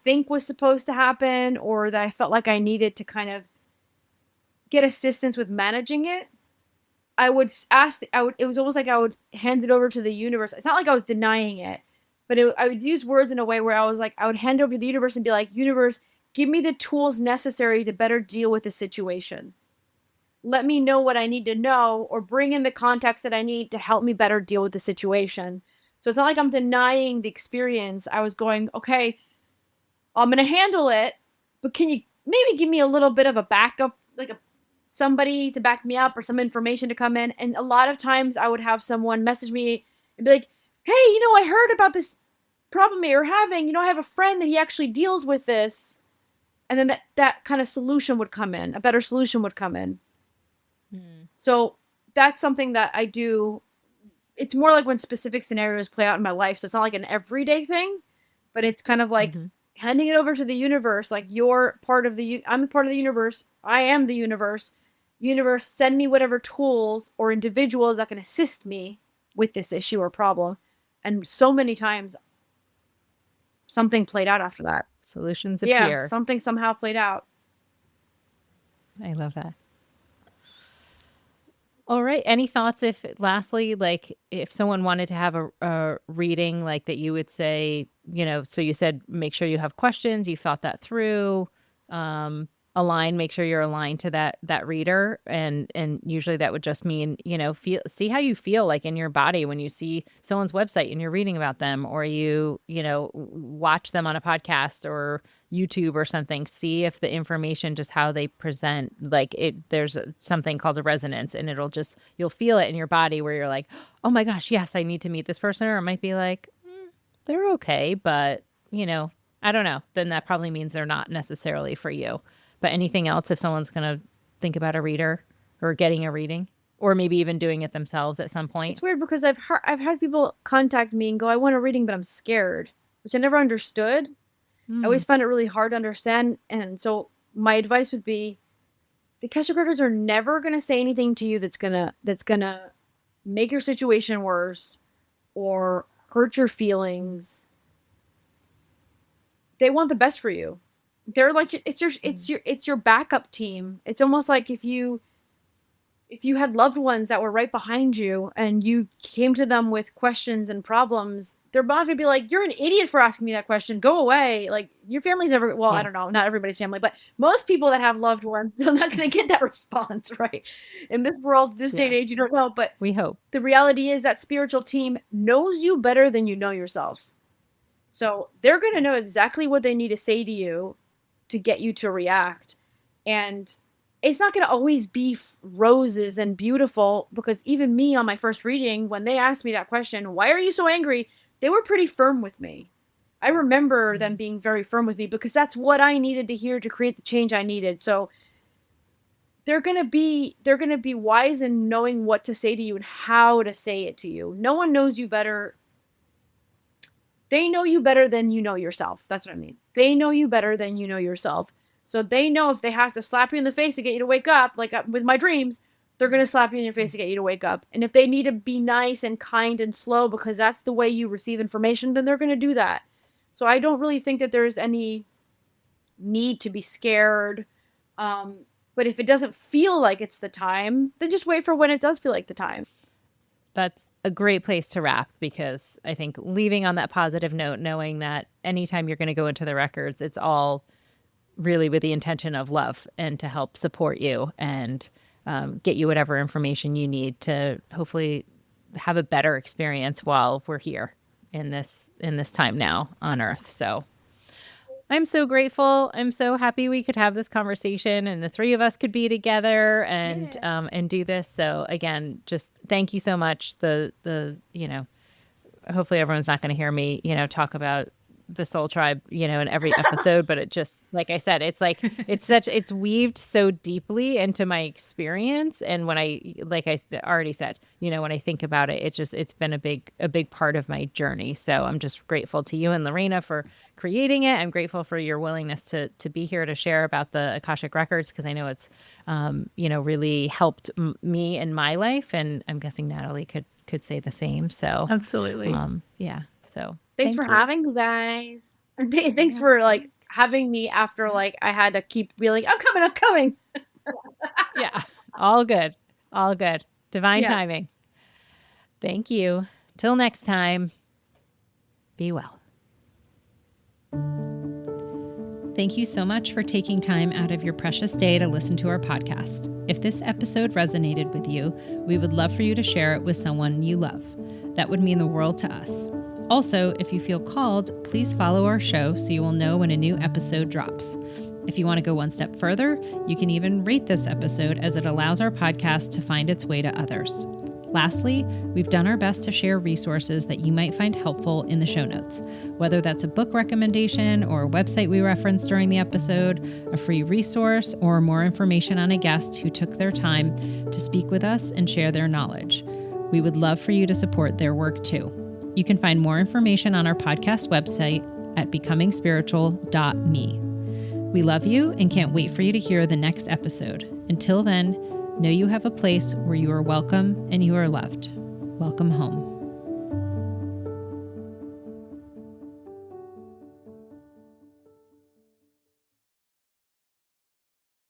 think was supposed to happen, or that I felt like I needed to kind of get assistance with managing it, it was almost like I would hand it over to the universe. It's not like I was denying it, but I would use words in a way where I was like, I would hand over to the universe and be like, universe, give me the tools necessary to better deal with the situation. Let me know what I need to know, or bring in the context that I need to help me better deal with the situation. So it's not like I'm denying the experience. I was going, okay, I'm going to handle it, but can you maybe give me a little bit of a backup, like somebody to back me up or some information to come in. And a lot of times I would have someone message me and be like, hey, I heard about this problem you're having. I have a friend that he actually deals with this. And then that kind of solution would come in. A better solution would come in. So that's something that I do. It's more like when specific scenarios play out in my life. So it's not like an everyday thing, but it's kind of like handing it over to the universe. Like, you're part of I'm a part of the universe. I am the universe. Universe, send me whatever tools or individuals that can assist me with this issue or problem. And so many times something played out after that. Solutions appear. Yeah, something somehow played out. I love that. All right. Any thoughts lastly, like if someone wanted to have a reading like that, you would say, so you said, make sure you have questions, you thought that through, make sure you're aligned to that reader. And usually that would just mean, see how you feel like in your body when you see someone's website and you're reading about them, or you watch them on a podcast or YouTube or something, see if the information, just how they present, like there's something called a resonance, and you'll feel it in your body where you're like, oh my gosh, yes, I need to meet this person. Or it might be like, they're okay, but I don't know. Then that probably means they're not necessarily for you. But anything else, if someone's going to think about a reader or getting a reading, or maybe even doing it themselves at some point? It's weird because I've had people contact me and go, I want a reading, but I'm scared, which I never understood. I always found it really hard to understand. And so my advice would be, the Akashic Records are never going to say anything to you that's going to make your situation worse or hurt your feelings. They want the best for you. They're like, it's your backup team. It's almost like if you had loved ones that were right behind you and you came to them with questions and problems, they're not going to be like, you're an idiot for asking me that question. Go away. Like, your family's never, well, I don't know, not everybody's family, but most people that have loved ones, they're not going to get that response, right? In this world, this day and age, you don't know, but we hope. The reality is that spiritual team knows you better than you know yourself. So they're going to know exactly what they need to say to you to get you to react. And it's not going to always be roses and beautiful, because even me on my first reading, when they asked me that question, why are you so angry? They were pretty firm with me. I remember them being very firm with me because that's what I needed to hear to create the change I needed. So they're going to be wise in knowing what to say to you and how to say it to you. No one knows you better. They know you better than you know yourself. That's what I mean. They know you better than you know yourself. So they know if they have to slap you in the face to get you to wake up, like with my dreams, they're going to slap you in your face to get you to wake up. And if they need to be nice and kind and slow because that's the way you receive information, then they're going to do that. So I don't really think that there's any need to be scared. But if it doesn't feel like it's the time, then just wait for when it does feel like the time. That's a great place to wrap, because I think leaving on that positive note, knowing that anytime you're going to go into the records, it's all really with the intention of love and to help support you and get you whatever information you need to hopefully have a better experience while we're here in this time now on Earth. So I'm so grateful. I'm so happy we could have this conversation and the three of us could be together and do this. So again, just thank you so much. Hopefully everyone's not going to hear me, talk about the Soul Tribe, in every episode, but it just, like I said, it's like, it's weaved so deeply into my experience. And when like I already said, when I think about it, it's been a big part of my journey. So I'm just grateful to you and Lorena for creating it. I'm grateful for your willingness to be here to share about the Akashic Records, because I know it's, really helped me in my life. And I'm guessing Natalie could say the same. So absolutely. So thanks for having me, guys. Thanks for having me after I had to keep being like, I'm coming. Yeah. All good. Divine timing. Thank you. Till next time. Be well. Thank you so much for taking time out of your precious day to listen to our podcast. If this episode resonated with you, we would love for you to share it with someone you love. That would mean the world to us. Also, if you feel called, please follow our show so you will know when a new episode drops. If you want to go one step further, you can even rate this episode, as it allows our podcast to find its way to others. Lastly, we've done our best to share resources that you might find helpful in the show notes, whether that's a book recommendation or a website we referenced during the episode, a free resource, or more information on a guest who took their time to speak with us and share their knowledge. We would love for you to support their work too. You can find more information on our podcast website at becomingspiritual.me. We love you and can't wait for you to hear the next episode. Until then, know you have a place where you are welcome and you are loved. Welcome home.